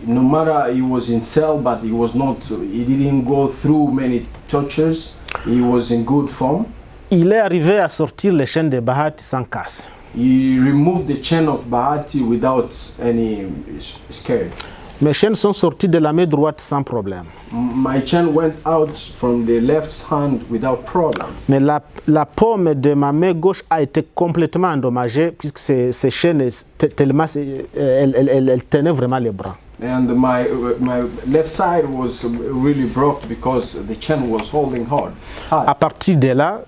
No matter he was in cell, but he didn't go through many tortures. He was in good form. Il est arrivé à sortir les chaînes de Bahati sans casse. He removed the chain of Bahati without any scare. Mes chaînes sont sorties de la main droite sans problème. My chain went out from the left hand without problem. Mais la paume de ma main gauche a été complètement endommagée, puisque ces chaînes, tellement, elles tenaient vraiment les bras. And my left side was really broke because the chain was holding hard. À partir de là,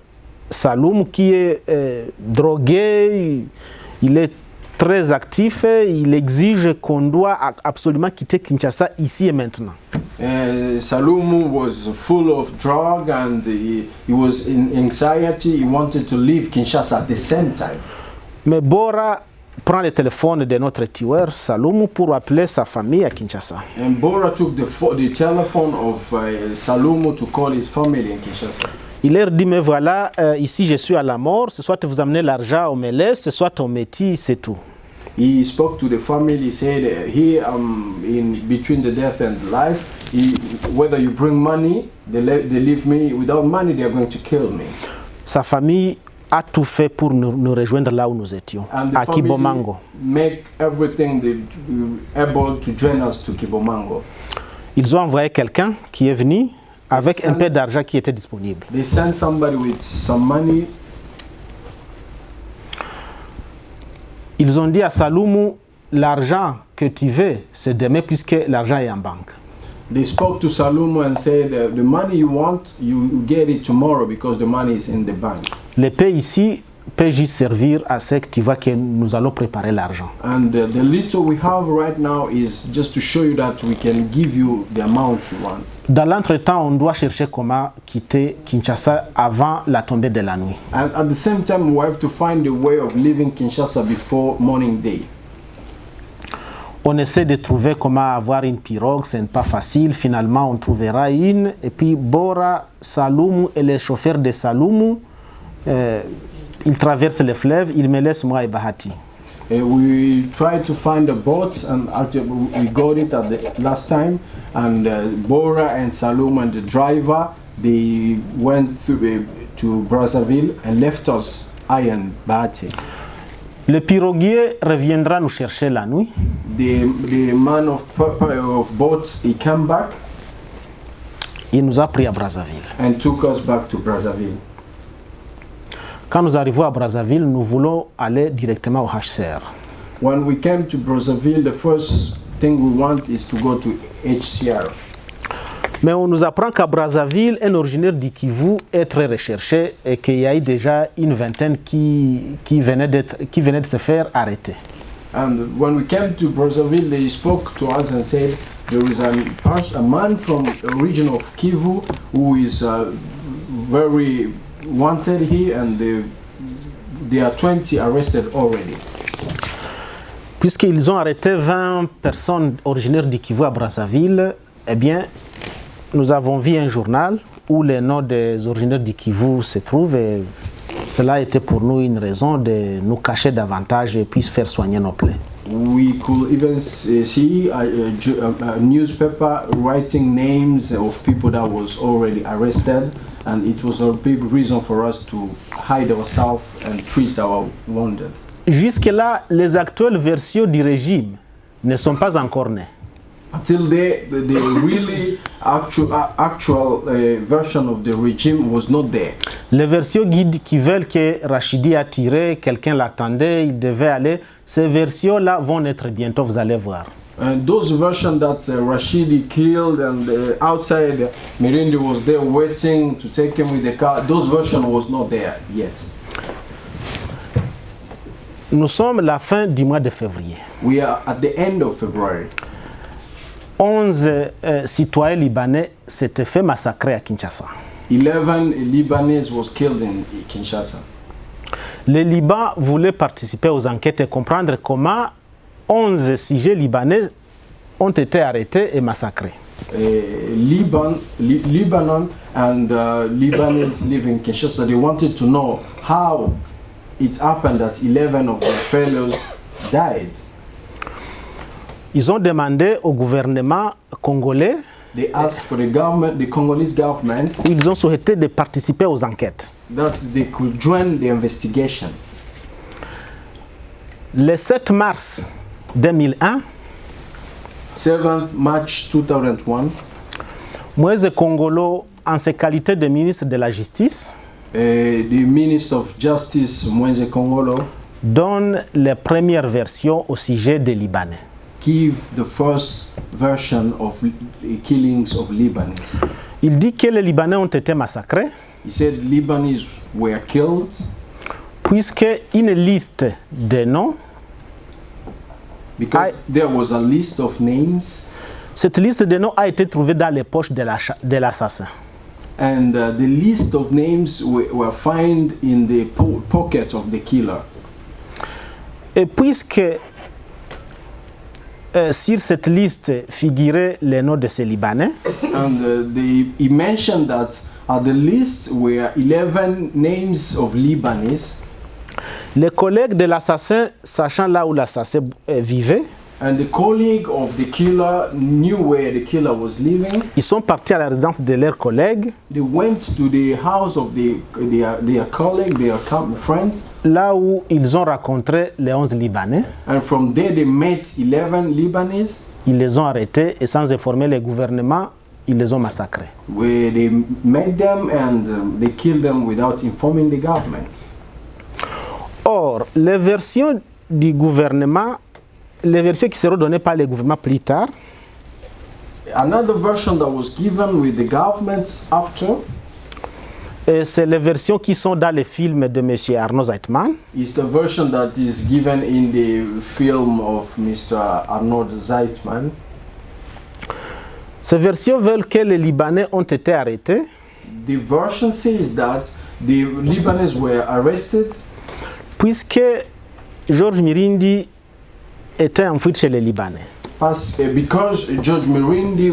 Saloum, qui est drogué, il est très actif, il exige qu'on doit absolument quitter Kinshasa ici et maintenant. Saloum was full of drug and he was in anxiety. He wanted to leave Kinshasa at the same time. Mais Bora prend le téléphone de notre tueur, Saloum, pour appeler sa famille à Kinshasa. And Bora took the telephone of Saloum to call his family in Kinshasa. Il leur dit, mais voilà, ici je suis à la mort, c'est soit vous amenez l'argent, on me laisse, c'est soit on me tue, c'est tout. He spoke to the family, said, here I'm in between the death and life. Whether you bring money, they leave me. Without money, they are going to kill me. Sa famille a tout fait pour nous rejoindre là où nous étions, And the à family Kibomango. make everything able to join us to Kibomango. Ils ont envoyé quelqu'un qui est venu avec un peu d'argent qui était disponible. They sent somebody with some money. Ils ont dit à Saloum, l'argent que tu veux, c'est demain puisque l'argent est en banque. They spoke to Saloum and said, the money you want, you get it tomorrow because the money is in the bank. Le paix ici peut juste servir à ce que tu vois que nous allons préparer l'argent. And the little we have right now is just to show you that we can give you the amount you want. Dans l'entretemps, on doit chercher comment quitter Kinshasa avant la tombée de la nuit. And at the same time, we have to find a way of leaving Kinshasa before morning day. On essaie de trouver comment avoir une pirogue, ce n'est pas facile. Finalement, on trouvera une. Et puis, Bora, Saloum et les chauffeurs de Saloum, ils traversent le fleuve, ils me laissent moi et Bahati. We tried to find a boat, and we got it at the last time. And Bora and Saloum and the driver, they went to Brazzaville and left us, I and Bahati. Le piroguier reviendra nous chercher la nuit. The man of boats, he came back. Il nous a pris à Brazzaville. And took us back to Brazzaville. Quand nous arrivons à Brazzaville, nous voulons aller directement au HCR. When we came to Brazzaville, the first thing we want is to go to HCR. Mais on nous apprend qu'à Brazzaville, un originaire du Kivu est très recherché et qu'il y a eu déjà une vingtaine qui venait de se faire arrêter. And when we came to Brazzaville, they spoke to us and said there is a man from the region of Kivu who is very wanted here, and there are 20 arrested already. Puisqu'ils ont arrêté 20 personnes originaires du Kivu à Brazzaville, eh bien, nous avons vu un journal où les noms des originaires du Kivu se trouvent et cela était pour nous une raison de nous cacher davantage et puis faire soigner nos plaies. We could even see a newspaper writing names of people that was already arrested, and it was a big reason for us to hide ourselves and treat our wounded. Jusque-là, les actuelles versions du régime ne sont pas encore nées. Until the really actual version of the regime was not there. Les versions guides qui veulent que Rachidi a tiré, quelqu'un l'attendait, il devait aller, ces versions-là vont naître bientôt, vous allez voir. And those versions that Rashidi killed and outside Mirindi was there waiting to take him with the car, those versions was not there yet. Nous sommes à la fin du mois de février. We are at the end of February. 11 citoyens libanais s'étaient fait massacrer à Kinshasa. 11 Lebanese was killed in Kinshasa. Le Liban voulait participer aux enquêtes et comprendre comment 11 sujets libanais ont été arrêtés et massacrés. Lebanon and Lebanese living in Kinshasa, they wanted to know how it happened that 11 of their fellows died. Ils ont demandé au gouvernement congolais, They asked for the government, the Congolese government, ils ont souhaité de participer aux enquêtes. that they could join the investigation. Le 7 mars 2001, 7th March 2001, Moïse Kongolo, en ses qualités de ministre de la Justice, the Minister of Justice, Moise Kongolo, donne les premières versions au sujet des Libanais. give the first version of the killings of Lebanese. Il dit que les Libanais ont été massacrés He said Lebanese were killed puisque une liste de noms, because there was a list of names, cette liste de noms a été trouvée dans les poches de l'assassin. and the list of names were found in the pocket of the killer. Et puisque sur cette liste figuraient les noms de ces Libanais, And he mentioned that at the list were 11 names of Lebanese, les collègues de l'assassin, sachant là où l'assassin vivait, and the colleague of the killer knew where the killer was living. ils sont partis à la résidence de leurs collègues, They went to the house of their colleague, their friends, là où ils ont rencontré les 11 Libanais. and from there they met 11 Lebanese, Ils les ont arrêtés et sans informer le gouvernement, ils les ont massacrés. where they met them and they killed them without informing the government. Or, les versions du gouvernement, les versions qui seront données par le gouvernement plus tard, Another version that was given with the government after et c'est les versions qui sont dans les films de M. Arnaud Zeitman. is the version that is given in the film of Mr. Arnold Zeitman. Ces versions veulent que les Libanais ont été arrêtés The version says that the Lebanese were arrested puisque Georges Mirindi était en fuite chez les Libanais. because George Mirindi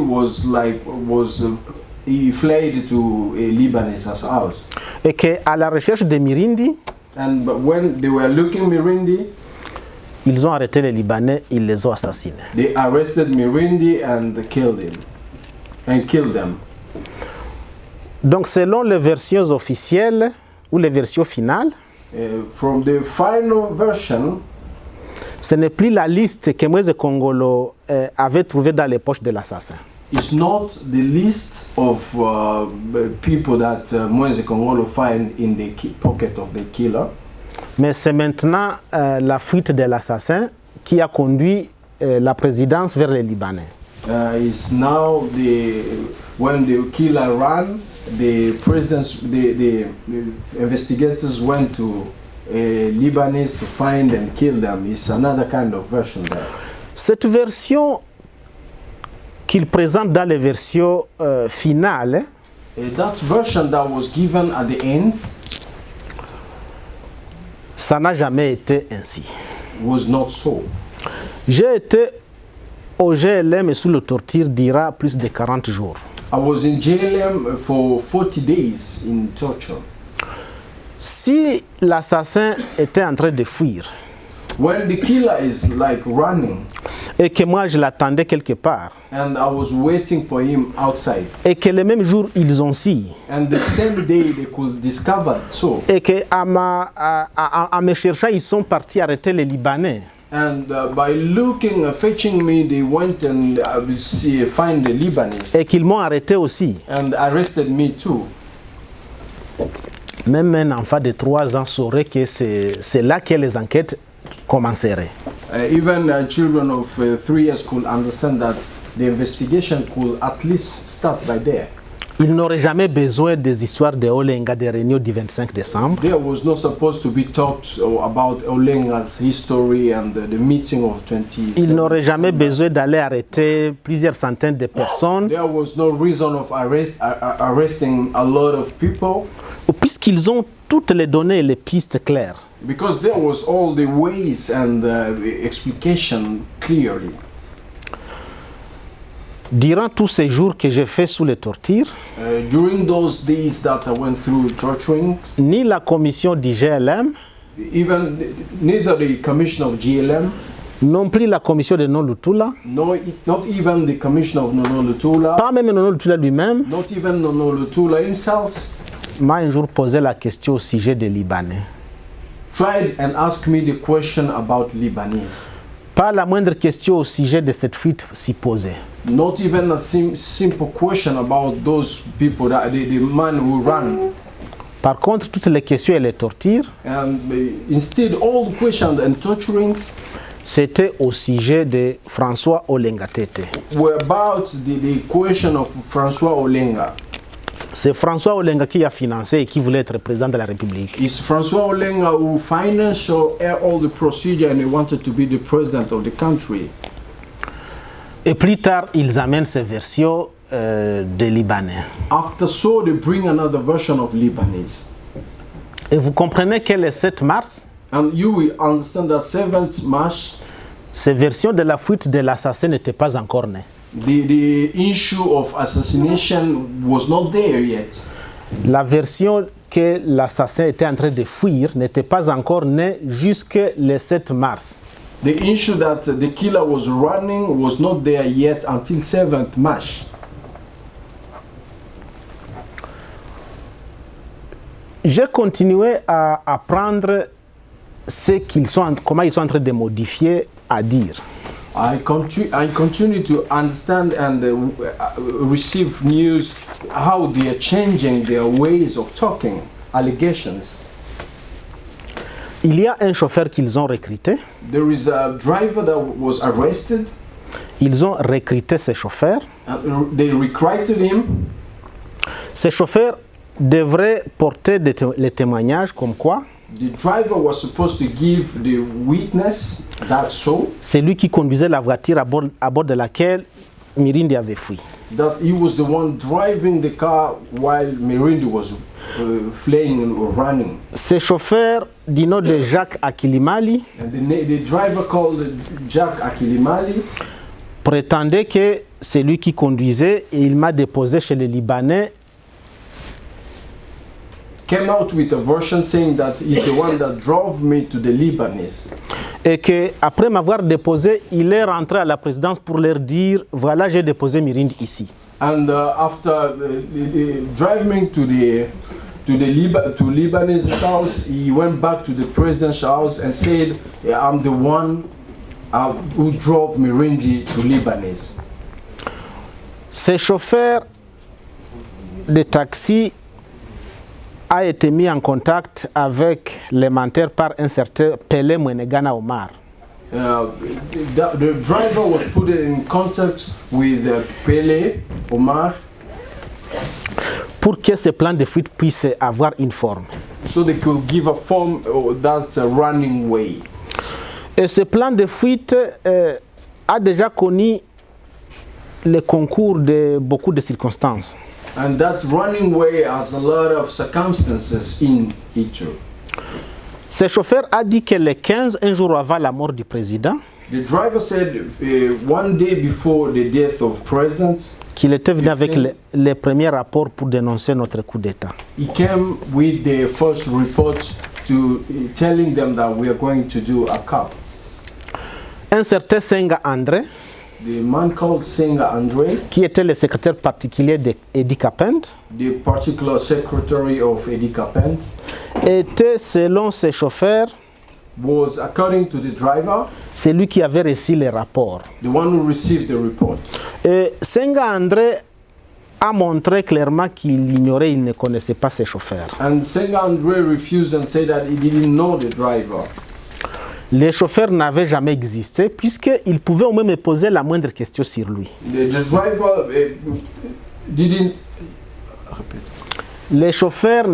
he fled to a Lebanese house, Et qu'à la recherche de Mirindi, but when they were looking Mirindi, ils ont arrêté les Libanais, ils les ont assassinés. they arrested Mirindi and killed them. Donc selon les versions officielles ou les versions finales, From the final version, ce n'est plus la liste que Moïse Kongolo avait trouvée dans les poches de l'assassin. it's not the list of people that Moise Kongolo find in the pocket of the killer. Mais c'est maintenant la fuite de l'assassin qui a conduit la présidence vers les Libanais. It's now when the killer ran, the investigators went to Lebanese to find and kill them. It's another kind of version there. Cette version qu'il présente dans les versions finales, That version that was given at the end ça n'a jamais été ainsi. was not so. J'ai été au GLM et sous le torture d'Ira plus de 40 jours. I was in JLM for 40 days in torture. Si l'assassin était en train de fuir When the killer is like running, et que moi je l'attendais quelque part and I was waiting for him outside, et que le même jour ils ont su and the same day they could discover so, et qu'en me cherchant ils sont partis arrêter les Libanais and by looking, fetching me, they went and find the Lebanese et qu'ils m'ont arrêté aussi. and arrested me too. Même un enfant de 3 ans saurait que c'est là que les enquêtes commenceraient. Even children of 3 years could understand that the investigation could at least start by there. Ils n'auraient jamais besoin des histoires de Olenga des réunions du 25 décembre. There was not supposed to be talked about Olenga's history and the meeting of 20. Ils n'auraient jamais besoin d'aller arrêter plusieurs centaines de personnes There was no reason of arresting a lot of people puisqu'ils ont toutes les données et les pistes claires. because there was all the ways and explication clearly. Durant tous ces jours que j'ai fait sous les tortures, During those days that I went through torturing, ni la commission du GLM, even neither the commission of GLM, non plus la commission de Non-Lutula, not even the commission of Nono Lutula, pas même Non-Lutula lui-même, not even Nono Lutula himself, m'a un jour posé la question au sujet des Libanais. tried and asked me the question about Lebanese. Pas la moindre question au sujet de cette fuite supposée. Not even a simple question about those people, that the man who ran. Par contre, toutes les questions et les tortures, And instead, all the questions and torturings c'était au sujet de François Olenga Tete. were about the question of François Olenga. C'est François Olenga qui a financé et qui voulait être président de la République. It's François Olenga who financed all the procedure and he wanted to be the president of the country. Et plus tard, ils amènent ces versions des Libanais. After so, they bring another version of Lebanese. Et vous comprenez que le 7 mars, And you will understand that 7th March, ces versions de la fuite de l'assassin n'étaient pas encore nées. the issue of assassination was not there yet. La version que l'assassin était en train de fuir n'était pas encore née jusqu'au 7 mars. The issue that the killer was running was not there yet until 7th March. J'ai continué à apprendre comment ils sont en train de modifier, à dire. I continue to understand and receive news how they are changing their ways of talking, allegations. Il y a un chauffeur qu'ils ont recruté. There is a driver that was arrested. Ils ont recruté ce chauffeur. They recruited him. Ce chauffeur devrait porter les témoignages comme quoi The driver was supposed to give the witness that so c'est lui qui conduisait la voiture à bord de laquelle Mirindi avait fui. that he was the one driving the car while Mirindi was fleeing and running. Ce chauffeur du nom de Jacques Akilimali And the driver called Jack Akilimali prétendait que c'est lui qui conduisait et il m'a déposé chez les Libanais. came out with a version saying that he's the one that drove me to the Lebanese. Et qu'après m'avoir déposé, il est rentré à la présidence pour leur dire voilà, j'ai déposé Mirindi ici. And after driving me to Lebanese house, he went back to the president's house and said, yeah, I'm the one who drove Mirindi to Lebanese. Ce chauffeur de taxi a été mis en contact avec les menteurs par un certain Pelé Mwenegana Omar. The driver was put in contact with Pelé Omar pour que ce plan de fuite puisse avoir une forme. so they could give a form that running way. Et ce plan de fuite a déjà connu le concours de beaucoup de circonstances. And that running way has a lot of circumstances in it too. Ce chauffeur a dit que le 15, un jour avant la mort du président, The driver said one day before the death of President, qu'il était venu avec les premiers rapports pour dénoncer notre coup d'État. he came with the first report to telling them that we are going to do a coup. Un certain Senga André, The man called Senga Andre, qui était le secrétaire particulier d'Edi Kapend, the particular secretary of Edi Kapend, était, selon ses chauffeurs, was, according to the driver, celui qui avait reçu les rapports. the one who received the report. Et Senga André a montré clairement qu'il ignorait, il ne connaissait pas ses chauffeurs. And Senga Andre refused and said that he didn't know the driver. Les chauffeurs n'avaient jamais existé puisqu'ils pouvaient au moins me poser la moindre question sur lui. The driver didn't. Les chauffeurs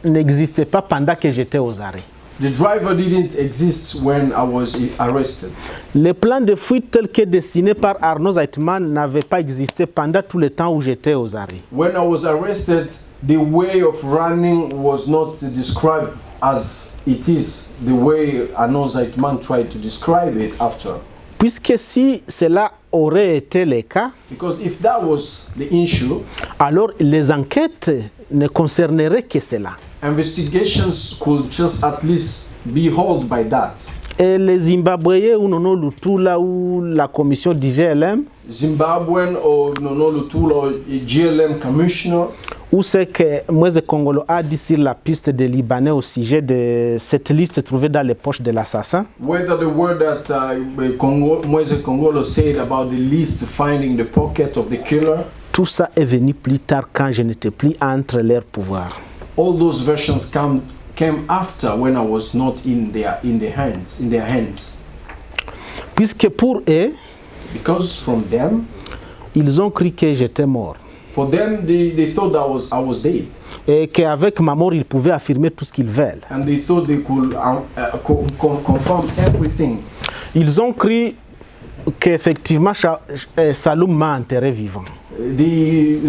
n'existaient pas pendant que j'étais aux arrêts. The driver didn't exist when I was arrested. Les plans de fuite tels que dessinés par Arnaud Zeitman n'avaient pas existé pendant tout le temps où j'étais aux arrêts. When I was arrested, the way of running was not described as it is, the way Arnaud Zeitman tried to describe it after. Puisque si cela aurait été le cas, Because if that was the issue, alors les enquêtes ne concerneraient que cela. investigations could just at least be held by that. Et les Zimbabwéens ou Nono Lutula ou la commission du GLM, Zimbabwean or Nono Lutula or GLM commissioner, ou ce que Moïse Congolo a dit sur la piste des Libanais au sujet de cette liste trouvée dans les poches de l'assassin, whether the word that Moise Congolo said about the list finding the pocket of the killer, tout ça est venu plus tard quand je n'étais plus entre leurs pouvoirs. all those versions came after when I was not in their hands. Puisque pour eux, Because from them, ils ont cru que j'étais mort. for them they thought that I was dead, Et qu'avec ma mort, ils pouvaient affirmer tout ce qu'ils veulent. and they thought they could confirm everything. Ils ont cru qu'effectivement Saloum m'a enterré vivant. They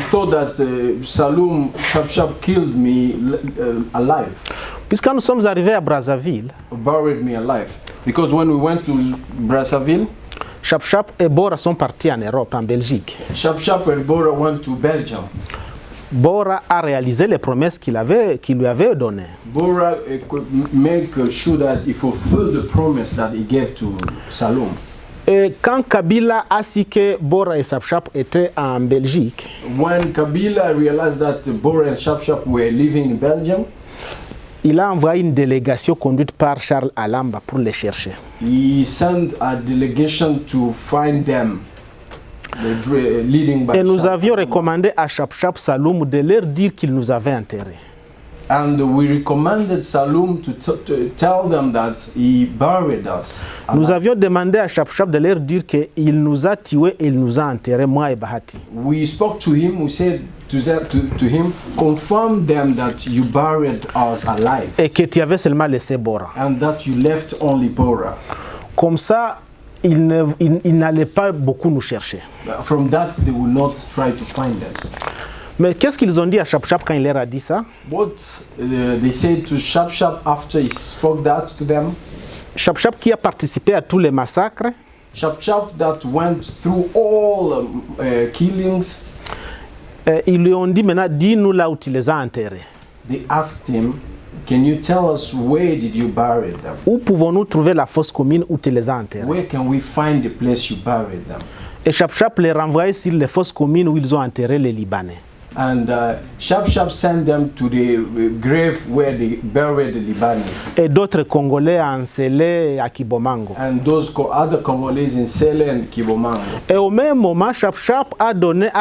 thought that Saloum Shap killed me alive, Puisque nous sommes arrivés à Brazzaville, buried me alive. Because when we went to Brazzaville, Chap et Bora sont partis en Europe, en Belgique. Shap and Bora went to Belgium. Bora a réalisé les promesses qu'il lui avait données. Bora could make sure that he fulfilled the promise that he gave to Saloum. Et quand Kabila a su que Bora et Chap étaient en Belgique, When Kabila realized that Bora and Shap were living in Belgium, il a envoyé une délégation conduite par Charles Alamba pour les chercher. he sent a delegation to find them, leading by Et nous Shap. avions recommandé à Chap Saloum de leur dire qu'il nous avait enterrés. And we recommended Saloum to tell them that he buried us. Nous avions demandé à Chap de leur dire qu'il nous a tués et il nous a enterrés, moi et Bahati. We spoke to him, we said to him, confirm them that you buried us alive Et que tu avais seulement laissé Bora. and that you left only Bora. Comme ça, il n'allait pas beaucoup nous chercher. From that, they will not try to find us. Mais qu'est-ce qu'ils ont dit à Chap quand il leur a dit ça? What they said to Shap after he spoke that to them, Chap qui a participé à tous les massacres, Shap that went through all killings, ils lui ont dit maintenant, dis-nous là où tu les as enterrés. they asked him, can you tell us where did you bury them? Où pouvons-nous trouver la fosse commune où tu les as enterrés? Where can we find the place you buried them? Et Chap les renvoyait sur les fosses communes où ils ont enterré les Libanais. And Shap sent them to the grave where they buried the Libanese. Et d'autres Congolais à Nsele et à Kibomango. And those other Congolese in Sele and Kibomango. Et au même moment, Chap a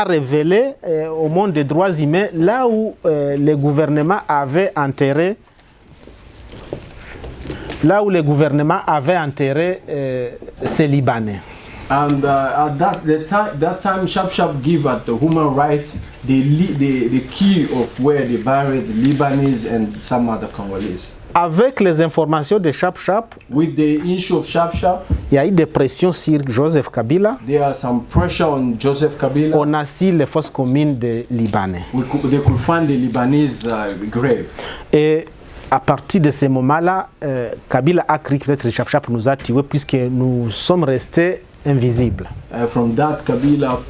révélé au monde des droits humains là où le gouvernement avait enterré ces Libanais. And at that time, Shap gave at the human rights the key of where they buried the Libanese and some other Congolese. Avec les informations de Chap, With the issue of Shap, il y a eu des pressions sur Joseph Kabila. there are some pressure on Joseph Kabila. On a su les fosses communes des Libanais. They could find the Libanese grave. Et à partir de ce moment-là, Kabila a cru que peut-être le Chap-Chap nous a tués puisque nous sommes restés invisibles. From that, Kabila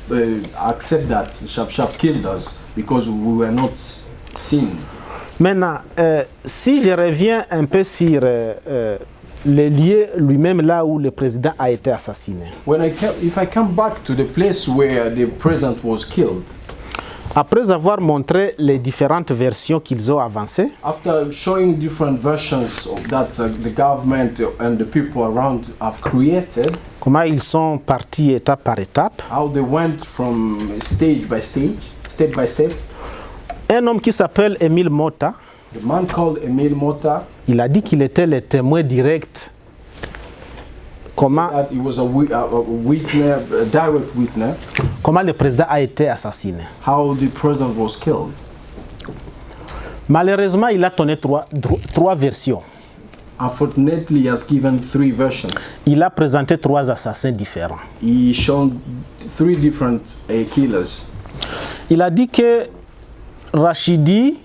accept that Chap-Chap killed us because we were not seen. Maintenant, si je reviens un peu sur le lieu lui-même là où le président a été assassiné. If I come back to the place where the president was killed, après avoir montré les différentes versions qu'ils ont avancées, after showing different versions of that the government and the people around have created, comment ils sont partis étape par étape, how they went from stage by stage, step by step. Un homme qui s'appelle Émile Mota, The man called Émile Mota, il a dit qu'il était le témoin direct. Comment, that he was a witness, a direct witness, comment le président a été assassiné. how the president was killed. Malheureusement, il a donné trois versions. Unfortunately, he has given 3 versions. Il a présenté 3 assassins différents. He shown 3 different killers. Il a dit que Rachidi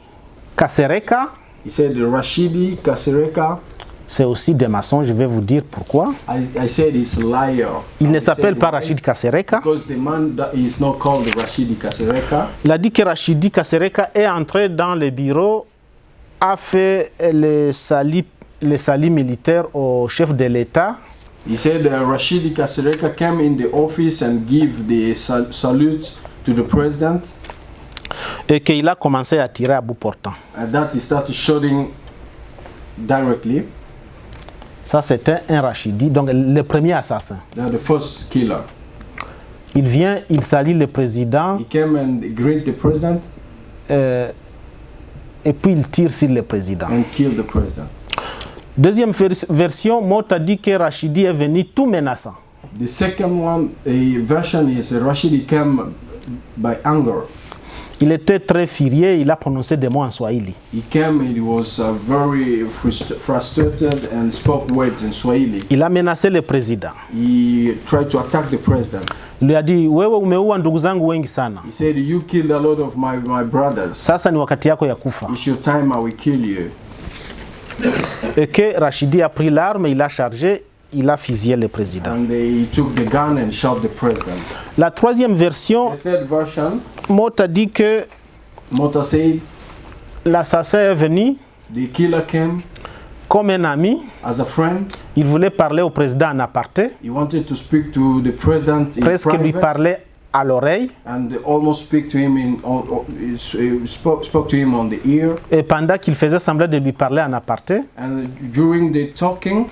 Kasereka, He said Rashidi Kasereka. c'est aussi des mensonges, je vais vous dire pourquoi. I said he's a liar. Il ne I s'appelle said pas why? Rachid Kasereka. Because the man that is not called Rashidi Kasereka. Il a dit que Rachidi Kasereka est entré dans le bureau, a fait le salut militaire au chef de l'État. He said Rashidi Kasereka came in the office and give the salute to the president. Et qu'il a commencé à tirer à bout portant. And that he started shooting directly. Ça, c'était un Rachidi, donc le premier assassin. The first killer. Il vient, il salue le président, He came and greeted the president et puis il tire sur le président. and killed the president. Deuxième version, Mota dit que Rachidi est venu tout menaçant. The second one, version is Rashidi came by anger. Il était très furieux, il a prononcé des mots en Swahili. He came and he was very frustrated and spoke words in Swahili. Il a menacé le président. He tried to attack the president. Il lui a dit, wewe umeua ndugu zangu wengi sana. He said, you killed a lot of my brothers. Sasa ni wakati yako ya kufa. It's your time, I will kill you. Et que Rachidi a pris l'arme, il a chargé, il a fusillé le président. And he took the gun and shot the president. La troisième version, The third version, Mota dit que Mota said, l'assassin est venu the killer came comme un ami. as a friend. Il voulait parler au président en aparté, He wanted to speak to the president in presque lui private parlait à l'oreille. and almost speak to him spoke to him on the ear. Et pendant qu'il faisait semblant de lui parler en aparté, And during the talking,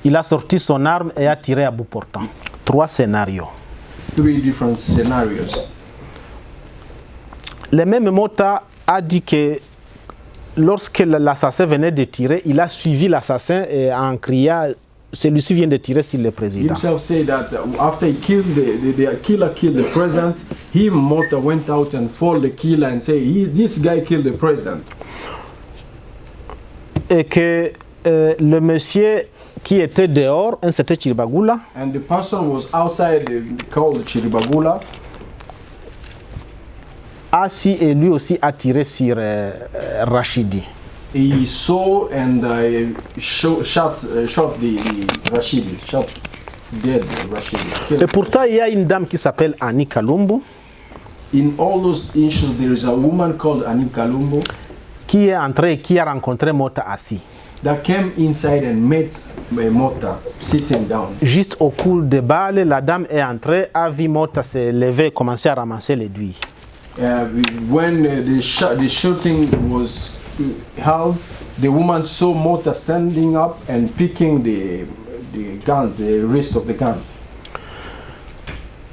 il a sorti son arme et a tiré à bout portant. 3 scénarios. 3 different scenarios. Le même Mota a dit que lorsque l'assassin venait de tirer, il a suivi l'assassin en criant « Celui-ci vient de tirer sur le président ». Himself said that after he killed the killer killed the president, he Mota went out and followed the killer and said, this guy killed the president. Et que le monsieur qui était dehors, un certain Chiribagula, And the person was outside, called Chiribagula. assis et lui aussi a tiré sur Rachidi. He saw and shot the Rashidi, shot dead Rashidi. Et pourtant, il y a une dame qui s'appelle Annie Kalumbu, In all those issues, there is a woman called Annie Kalumbu qui est entrée et qui a rencontré Mota assis. that came inside and met Mota sitting down. Juste au cours des balles, la dame est entrée, a vu Mota se lever et commencer à ramasser l'aiguille. When the shooting was held, the woman saw Mota standing up and picking the gun, the wrist of the gun.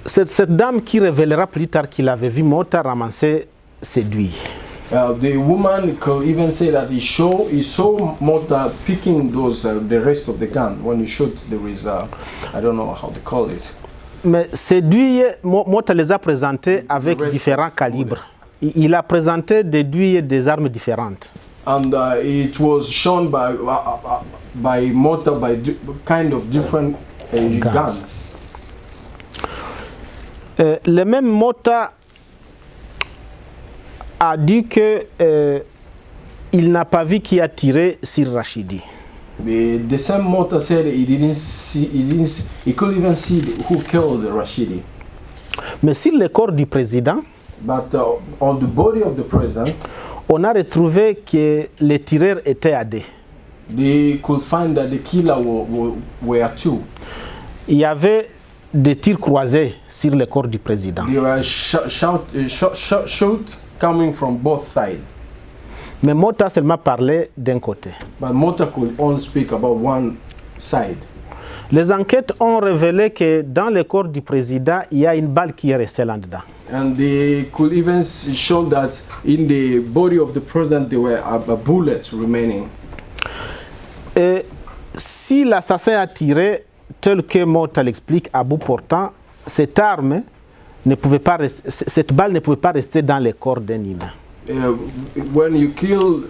C'est cette dame qui révélera plus tard qu'il avait vu Mota ramasser ses douilles. The woman could even say that he saw Mota picking the rest of the gun. When he shot, there is I don't know how to call it. Mais ces douilles, Mota les a présentées avec différents calibres. Il a présenté des douilles et des armes différentes. And it was shown by Mota by kind of different guns. Le même Mota a dit que il n'a pas vu qui a tiré sur Rachidi. The same Mota said he couldn't even see who killed Rashidi. Mais sur le corps du président, But on the body of the president, on a retrouvé que les tireurs étaient à deux. they could find that the killer were two. Il y avait des tirs croisés sur le corps du président. They were shot coming from both sides. Mais Mota seulement parlait d'un côté. But Mota could only speak about one side. Les enquêtes ont révélé que dans le corps du président, il y a une balle qui est restée là-dedans. And they could even show that in the body of the president there were a bullet remaining. Et si l'assassin a tiré, tel que Mota l'explique, à bout portant, cette arme ne pouvait pas rester, cette balle ne pouvait pas rester dans le corps d'un humain. When you kill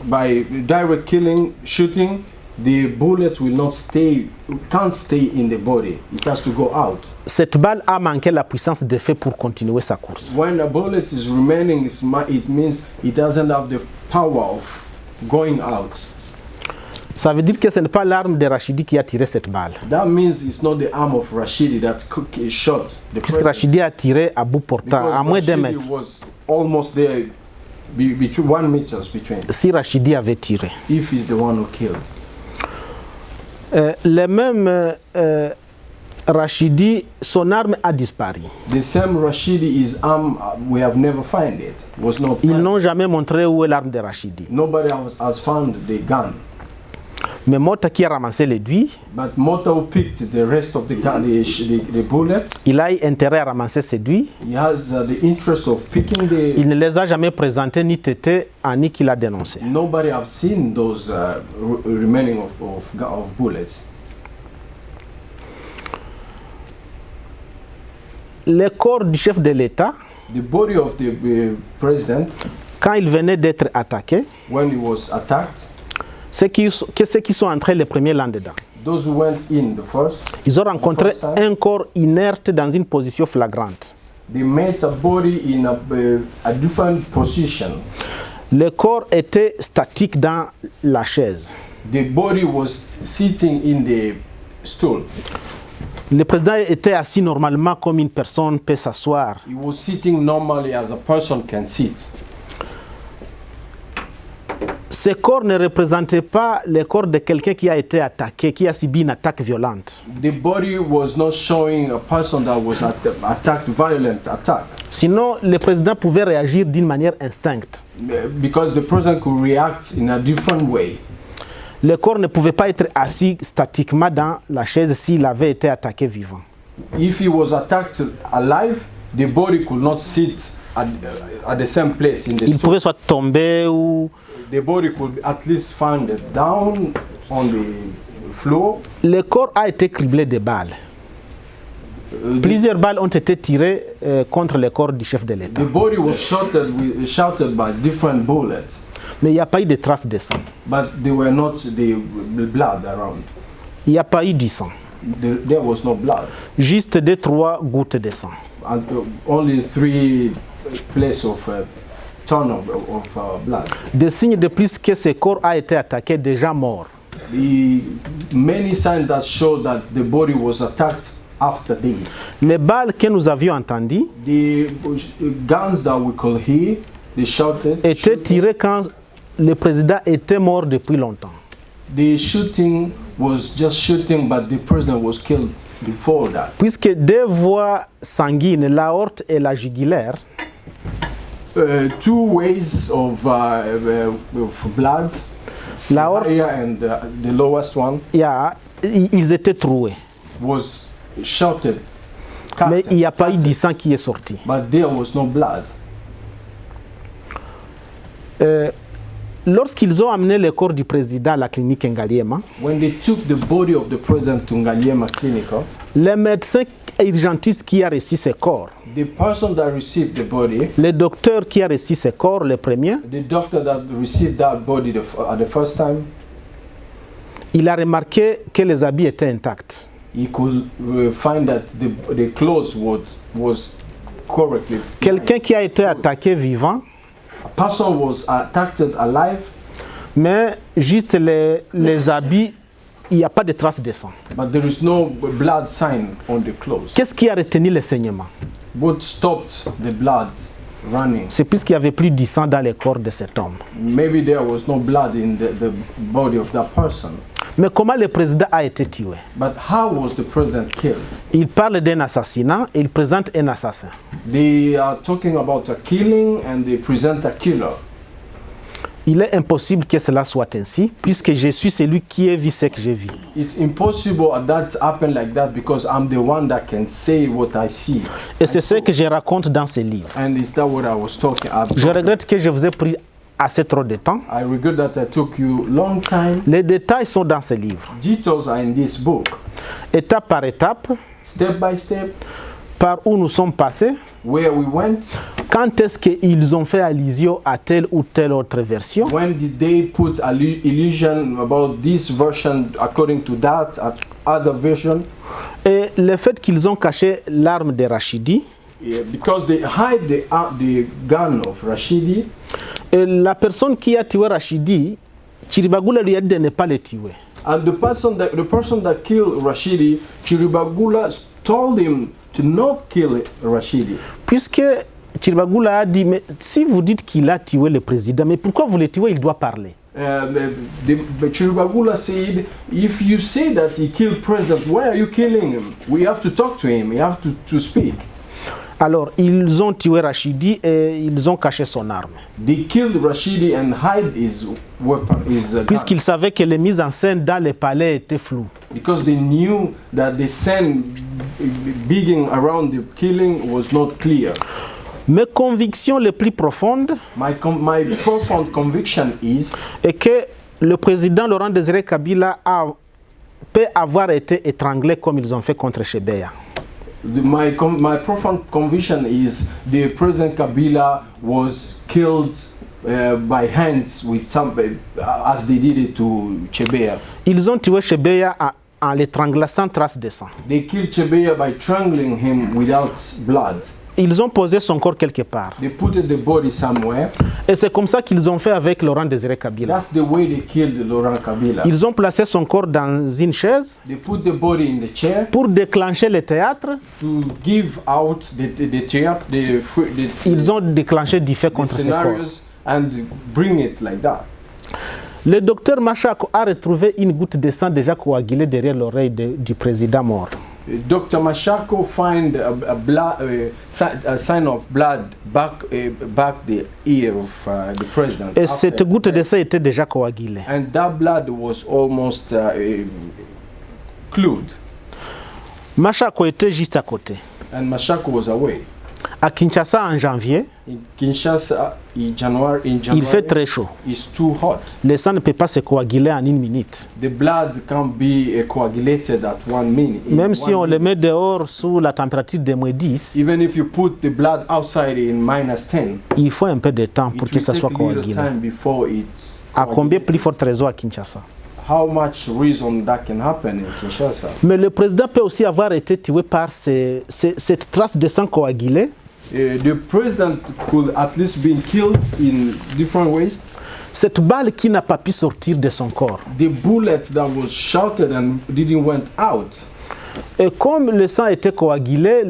by direct killing, shooting, the bullet will not stay, can't stay in the body. It has to go out. Cette balle a manqué la puissance d'effet pour continuer sa course. When a bullet is remaining, it means it doesn't have the power of going out. Ça veut dire que ce n'est pas l'arme de Rachidi qui a tiré cette balle. That means it's not the arm of Rashidi that shot the Puisque president. Rachidi a tiré à bout portant, à moins d'un Rashidi mètre. was almost there, between 1 meter between. Si Rachidi avait tiré. If he's the one who killed. Le même Rachidi, son arme a disparu. The same Rashidi, his arm, we have never found it. Was not. Ils n'ont jamais montré où est l'arme de Rachidi. Nobody has found the gun. Mais Mota qui a ramassé l'aiguille, But Moto picked the rest of the gun, the bullet. il a eu intérêt à ramasser ces aiguilles. He has the interest of picking the. Il ne les a jamais présentés ni Tété à ni qu'il a dénoncé. Nobody have seen those remaining of bullets. Le corps du chef de l'État, The body of the president, quand il venait d'être attaqué, when he was attacked, ceux qui sont entrés les premiers là-dedans, those who went in the first, ils ont rencontré The first time. un corps inerte dans une position flagrante. they met a body in a different position. Le corps était statique dans la chaise. The body was sitting in the stool. Le président était assis normalement comme une personne peut s'asseoir. He was sitting normally as a person can sit. Ce corps ne représentait pas le corps de quelqu'un qui a été attaqué, qui a subi une attaque violente. The body was not showing a person that was attacked, violent attack. Sinon, le président pouvait réagir d'une manière instincte. Because the person could react in a different way. Le corps ne pouvait pas être assis statiquement dans la chaise s'il avait été attaqué vivant. If he was attacked alive, the body could not sit at the same place in the Il stool. pouvait soit tomber ou... The body could at least find it down on the floor. Le corps a été criblé de balles. Plusieurs balles ont été tirées contre le corps du chef de l'État. The body was shouted by different bullets, Mais il n'y a pas eu de traces de sang. but there were not the blood around. Il n'y a pas eu du sang. There was no blood. Juste 2-3 gouttes de sang. And only 3 places of ton of blood. Des signes de plus que ce corps a été attaqué déjà mort. The many signs that show that the body was attacked after death. Les balles que nous avions entendues The guns that we could hear, they shouted. étaient tirées quand le président était mort depuis longtemps. The shooting was just shooting, but the president was killed before that. Puisque deux voies sanguines, l'aorte et la jugulaire, 2 ways of blood, l'aorte, higher and the lowest one, ils étaient troués. was shouted. Mais il n'y a pas eu du sang qui est sorti. But there was no blood. Lorsqu'ils ont amené le corps du président à la clinique Ngaliema, When they took the body of the president to Ngaliema Clinic, le médecin urgentiste qui a reçu ce corps, the person that received the body, le docteur qui a reçu ce corps, le premier, the doctor that received that body at the first time, il a remarqué que les habits étaient intacts. he could find that the clothes was correctly. Quelqu'un qui a été attaqué vivant A person was attacked alive. Mais juste les habits, il n'y a pas de traces de sang. But there is no blood sign on the clothes. Qu'est-ce qui a retenu les saignements? What stopped the blood running? C'est puisqu'il n'y avait plus de sang dans le corps de cet homme. Maybe there was no blood in the body of that person. Mais comment le président a été tué? But how was the president killed? Il parle d'un assassinat et il présente un assassin. They are talking about a killing and they present a killer. Il est impossible que cela soit ainsi, puisque je suis celui qui a vu ce que j'ai vu. It's impossible that happen like that because I'm the one that can say what I see. Et c'est ce que je raconte dans ce livre. And is that what I was talking about? Je regrette que je vous ai pris assez trop de temps. I regret that I took you long time. Les détails sont dans ce livre. Details are in this book. Étape par étape, Step by step, par où nous sommes passés, where we went, quand est-ce qu'ils ont fait allusion à telle ou telle autre version, when did they put illusion about this version according to that other version. et le fait qu'ils ont caché l'arme de Rachidi, Yeah, because they hide the gun of Rashidi. et la personne qui a tué Rachidi, Chiribagula lui a dit de ne pas le tuer. And the person that killed Rashidi, Chiribagula told him to not kill Rashidi. Puisque Chiribagula a dit, mais si vous dites qu'il a tué le président, mais pourquoi vous le tuez, il doit parler. But Chiribagula said, if you say that he killed president, why are you killing him? We have to talk to him. We have to speak. Alors, ils ont tué Rachidi et ils ont caché son arme. They killed Rashidi and hide his weapon, gun. Puisqu'ils savaient que les mises en scène dans les palais étaient floues. Because they knew that the scene being around the killing was not clear. Mes convictions les plus profondes My profound conviction is est que le président Laurent Désiré Kabila peut avoir été étranglé comme ils ont fait contre Chebeya. my profound conviction is the President Kabila was killed by hands with some as they did it to Chebeya. Ils ont tué Chebeya en l'étranglant sans trace de sang. They killed Chebeya by strangling him without blood. Ils ont posé son corps quelque part. They put the body somewhere. Et c'est comme ça qu'ils ont fait avec Laurent Désiré Kabila. That's the way they killed Laurent Kabila. Ils ont placé son corps dans une chaise They put the body in the chair pour déclencher le théâtre. to give out the theater, Ils ont déclenché du fait the contre ce corps. scenarios and bring it like that. Le docteur Machako a retrouvé une goutte de sang déjà coagulée derrière l'oreille du président mort. Dr. Machako find a sign of blood back the ear of the president. Et cette goutte de sang était déjà coagulée. And that blood was almost clued. Machako était juste à côté. And Machako was away. À Kinshasa en janvier, In Kinshasa, in January, il fait très chaud. it's too hot. Le sang ne peut pas se coaguler en une minute. The blood can't be coagulated at 1 minute. in Même si 1 on le minute. met dehors sous la température de moins 10, Even if you put the blood outside in -10, il faut un peu de temps it pour que will ça take soit a little coagulé. time before it's À combien plus coagulated. forte raison à Kinshasa? How much reason that can happen in Kinshasa? Mais le président peut aussi avoir été tué par cette trace de sang coagulé. The president could at least been killed in different ways. Cette balle qui n'a pas pu sortir de son corps. The bullet that was shouted and didn't went out. Et comme le sang était coagulé,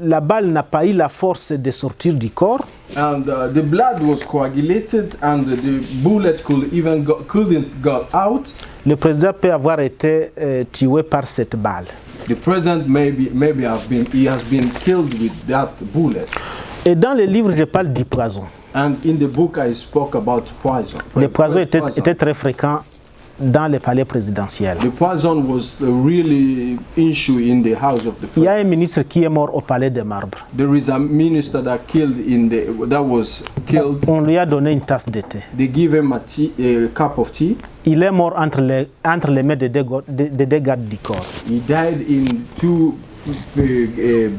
la balle n'a pas eu la force de sortir du corps. And the blood was coagulated and the bullet couldn't got out. Le président peut avoir été tué par cette balle. The president maybe has been killed with that bullet. Et dans le livre, je parle du poison. And in the book I spoke about poison. Le poison était très fréquent dans les palais présidentiels. The poison was a really issue in the house of the Il y a president. un ministre qui est mort au palais de Marbre. There is a minister that was killed. On lui a donné une tasse de thé. They give him a cup of tea. Il est mort entre les mains des deux gardes du corps. He died in two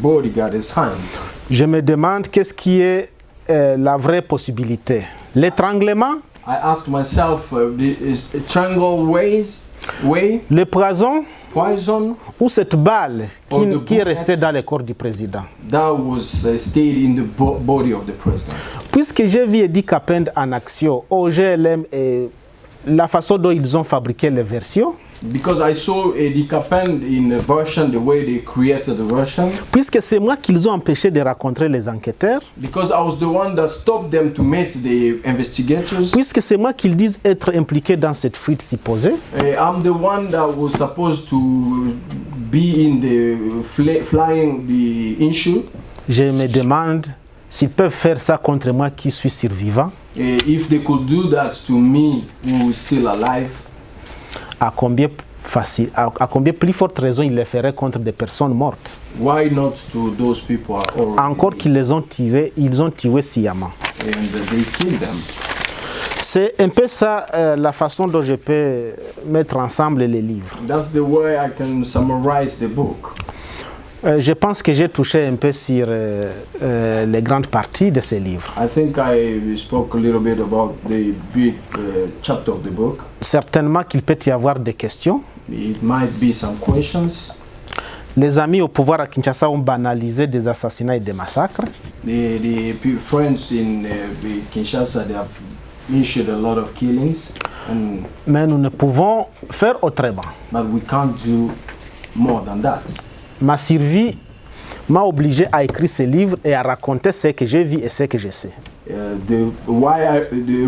bodyguards' hands. Je me demande qu'est-ce qui est la vraie possibilité. L'étranglement, I asked myself, the strangle way, le poison poison ou cette balle Or the qui est bullet. restée dans le corps du président. that was stayed in the body of the president. Puisque j'ai vu Eddie Kapend en action au GLM et la façon dont ils ont fabriqué les versions, because I saw Eddie Capen in the version, the way they created the version, puisque c'est moi qu'ils ont empêché de rencontrer les enquêteurs, because I was the one that stopped them to meet the investigators. puisque c'est moi qu'ils disent être impliqué dans cette fuite supposée, I'm the one that was supposed to be in the flying the issue. je me demande s'ils peuvent faire ça contre moi qui suis survivant, If they could do that to me who is still alive, à combien plus forte raison ils le feraient contre des personnes mortes. why not to those people are already Encore qu'ils les ont tirés, ils ont tué sciemment. and they killed them. C'est un peu ça la façon dont je peux mettre ensemble les livres. That's the way I can summarize the book. Je pense que j'ai touché un peu sur les grandes parties de ces livres. I think I spoke a little bit about the big chapter of the book. Certainement qu'il peut y avoir des questions. It might be some questions. Les amis au pouvoir à Kinshasa ont banalisé des assassinats et des massacres. Friends in Kinshasa, they have issued a lot of killings, Mais nous ne pouvons faire autrement. but we can't do more than that. Ma survie m'a obligé à écrire ce livre et à raconter ce que j'ai vu et ce que je sais. The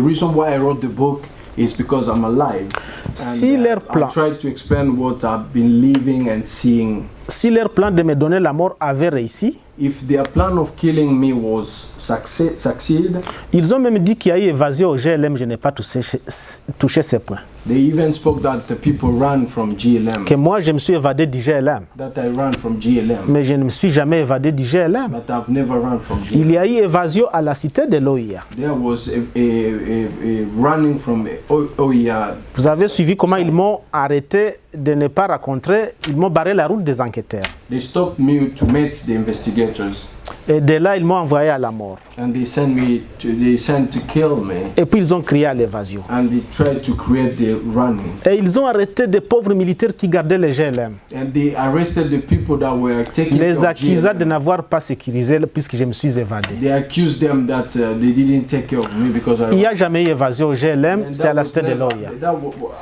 reason why I wrote the book is because I'm alive. Si leur plan, I tried to explain what I've been living and seeing. si leur plan de me donner la mort avait réussi, If their plan of killing me was succeed, ils ont même dit qu'il y a eu évasion au GLM, je n'ai pas touché ces points. they even spoke that the people ran from GLM, Que moi je me suis évadé du GLM, that I ran from GLM, mais je ne me suis jamais évadé du GLM. but I've never run from GLM. Il y a eu évasion à la cité de l'OIA. There was a running from OIA. Vous avez suivi comment ils m'ont arrêté de ne pas rencontrer, ils m'ont barré la route des enquêteurs. They stopped me to meet the investigators, Et de là, ils m'ont envoyé à la mort. and they sent to kill me, Et puis ils ont crié à l'évasion. and they tried to create the running. Et ils ont arrêté des pauvres militaires qui gardaient les GLM. And they arrested the people that were taking Les of accusés de GLM. n'avoir pas sécurisé puisque je me suis évadé. They accused them that they didn't take care of me because Il n'y I. a jamais eu évasion au GLM, And c'est à la was cité de never- l'OIA.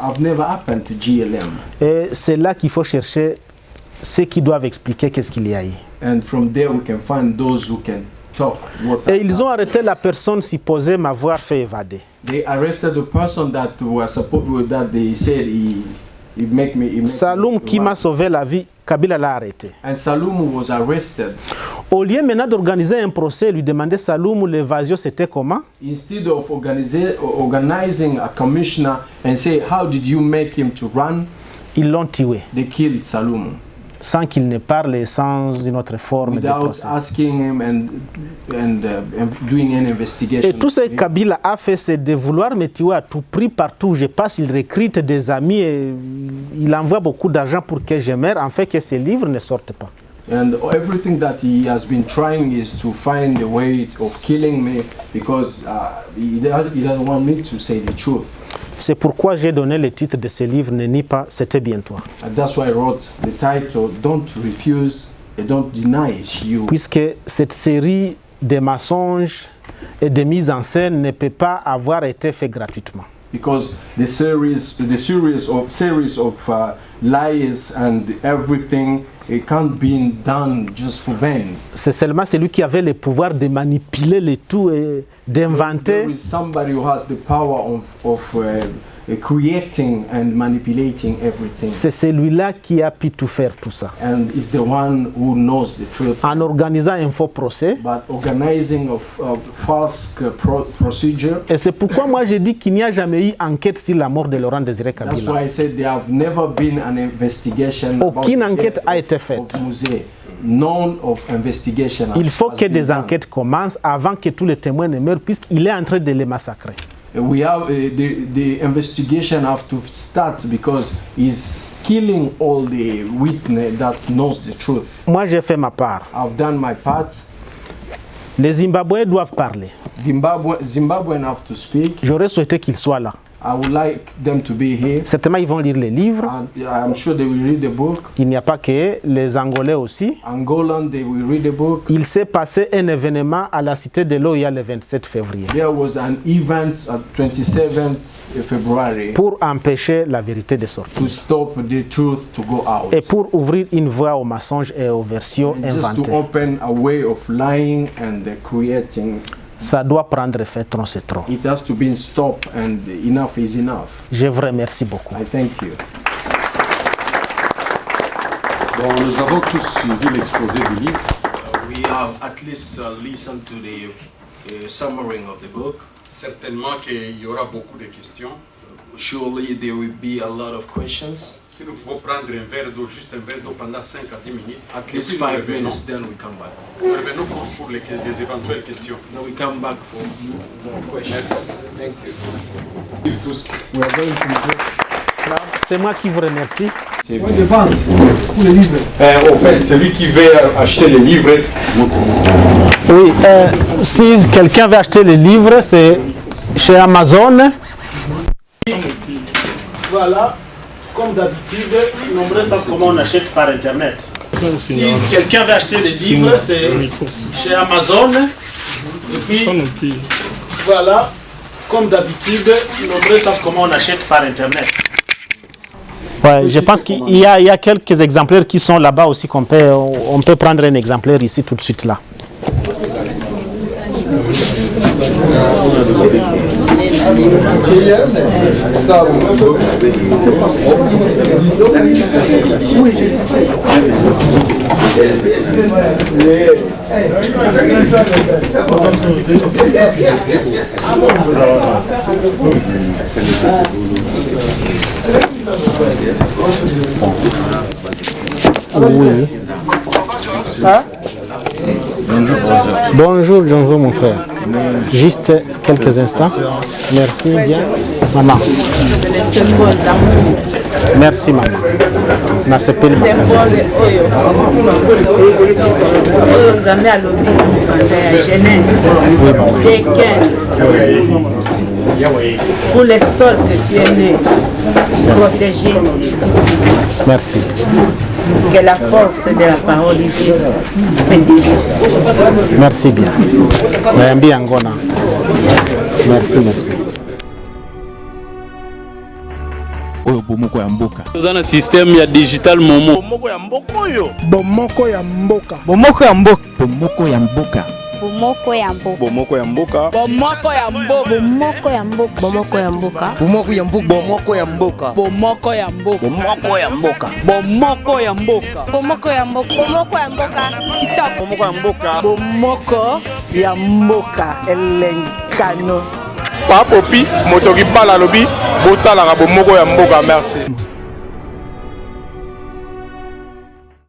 I've never happened to GLM. Et c'est là qu'il faut chercher ceux qui doivent expliquer qu'est-ce qu'il y a eu. And from there we can find those who can talk. Et ils ont arrêté la personne supposée m'avoir fait évader. They arrested the person that was supposed that they said he make me. Saloum qui m'a run. sauvé la vie, Kabila l'a arrêté. And Saloum was arrested. Au lieu maintenant d'organiser un procès, lui demander Saloum l'évasion c'était comment, Instead of organizing a commissioner and say how did you make him to run, ils l'ont tué. they killed Saloum Sans qu'il ne parle, sans une autre forme de without procès. asking him and doing an investigation. Et tout ce que Kabila a fait, c'est de vouloir me tuer à tout prix partout où je passe. Il recrute des amis et il envoie beaucoup d'argent pour que je meure, en fait que ces livres ne sortent pas. And everything that he has been trying is to find a way of killing me because he doesn't want me to say the truth. C'est pourquoi j'ai donné le titre de ce livre, Ne nie pas, c'était bien toi. And that's why I wrote the title, Don't Refuse and Don't Deny It's You. Puisque cette série de mensonges et de mise en scène ne peut pas avoir été faite gratuitement. Because the series of lies and everything, it can't be done just for vain. C'est seulement celui qui avait le pouvoir de manipuler le tout et d'inventer. There is somebody who has the power of creating and manipulating everything. C'est celui-là qui a pu tout faire, tout ça. And is the one who knows the truth. En organisant un faux procès. But organizing of false procedure. Et c'est pourquoi moi j'ai dit qu'il n'y a jamais eu enquête sur la mort de Laurent Désiré That's Kabila. why I said there have never been an investigation. Aucune about the enquête death a été of faite. Musée. None of investigation. Il faut has que been des done. enquêtes commencent avant que tous les témoins ne meurent, puisqu'il est en train de les massacrer. We have the investigation have to start because he's killing all the witness that knows the truth. Moi j'ai fait ma part. I've done my part. Les Zimbabwéens doivent parler. Zimbabwean have to speak. J'aurais souhaité qu'ils soient là. I would like them to be here. Certainement, ils vont lire les livres. And I'm sure they will read the book. Il n'y a pas que les Angolais aussi. Angolan, they will read the book. Il s'est passé un événement à la Cité de l'Oya le 27 février. There was an event at 27th February Pour empêcher la vérité de sortir. to stop the truth to go out. Et pour ouvrir une voie aux mensonges et aux versions And just to inventées. open a way of lying and creating. Ça doit prendre fin, trop c'est trop. It has to be stopped, and enough is enough. Je vous remercie beaucoup. I thank you. Bon, nous avons tous suivi l'exposé du livre. We have at least listened to the summary of the book. Certainement qu'il y aura beaucoup de questions. Surely there will be a lot of questions. Si nous pouvons prendre un verre d'eau, juste un verre d'eau pendant 5 à 10 minutes. At least Et puis nous 5 revenons. minutes, then we come back. Nous revenons pour les éventuelles questions. Then we come back for more questions. Thank you. Tous. We are going to C'est moi qui vous remercie. Au fait, celui qui veut acheter les livres, Oui, si quelqu'un veut acheter les livres, c'est chez Amazon. Voilà, comme d'habitude, nombreux savent comment on achète par Internet. Si quelqu'un veut acheter les livres, c'est chez Amazon. Et puis, voilà, comme d'habitude, nombreux savent comment on achète par Internet. Ouais, je pense qu'il y a quelques exemplaires qui sont là-bas aussi on peut prendre un exemplaire ici tout de suite là. Oui. Hein? Bonjour, mon frère. Juste quelques instants. Merci bien. Maman. Merci, maman. Nasepeli makasi. Pour les sols que tu es né, protéger. Merci. Que la force de la parole de Dieu te dirige. Merci bien. Mayambi Angona. Merci, merci. oyo bomoko ya mboka toza na système ya digital momo Bomoko ya mboka oyo. Bomoko ya mboka. Bomoko ya mboka. Bomoko ya mboka. Bomoko ya mboka. Bomoko ya mboka. Bomoko ya mboka. Bomoko ya mboka. Bomoko ya mboka. Bomoko ya mboka. Bomoko ya mboka. Bomoko ya mboka. Bomoko ya mboka. Bomoko ya mboka. Bomoko ya mboka. Bomoko ya mboka. Kitoko. Bomoko ya mboka. Bomoko ya mboka elenkano. papopi moto kibala lobi botalaka bomoko ya mboka. Merci.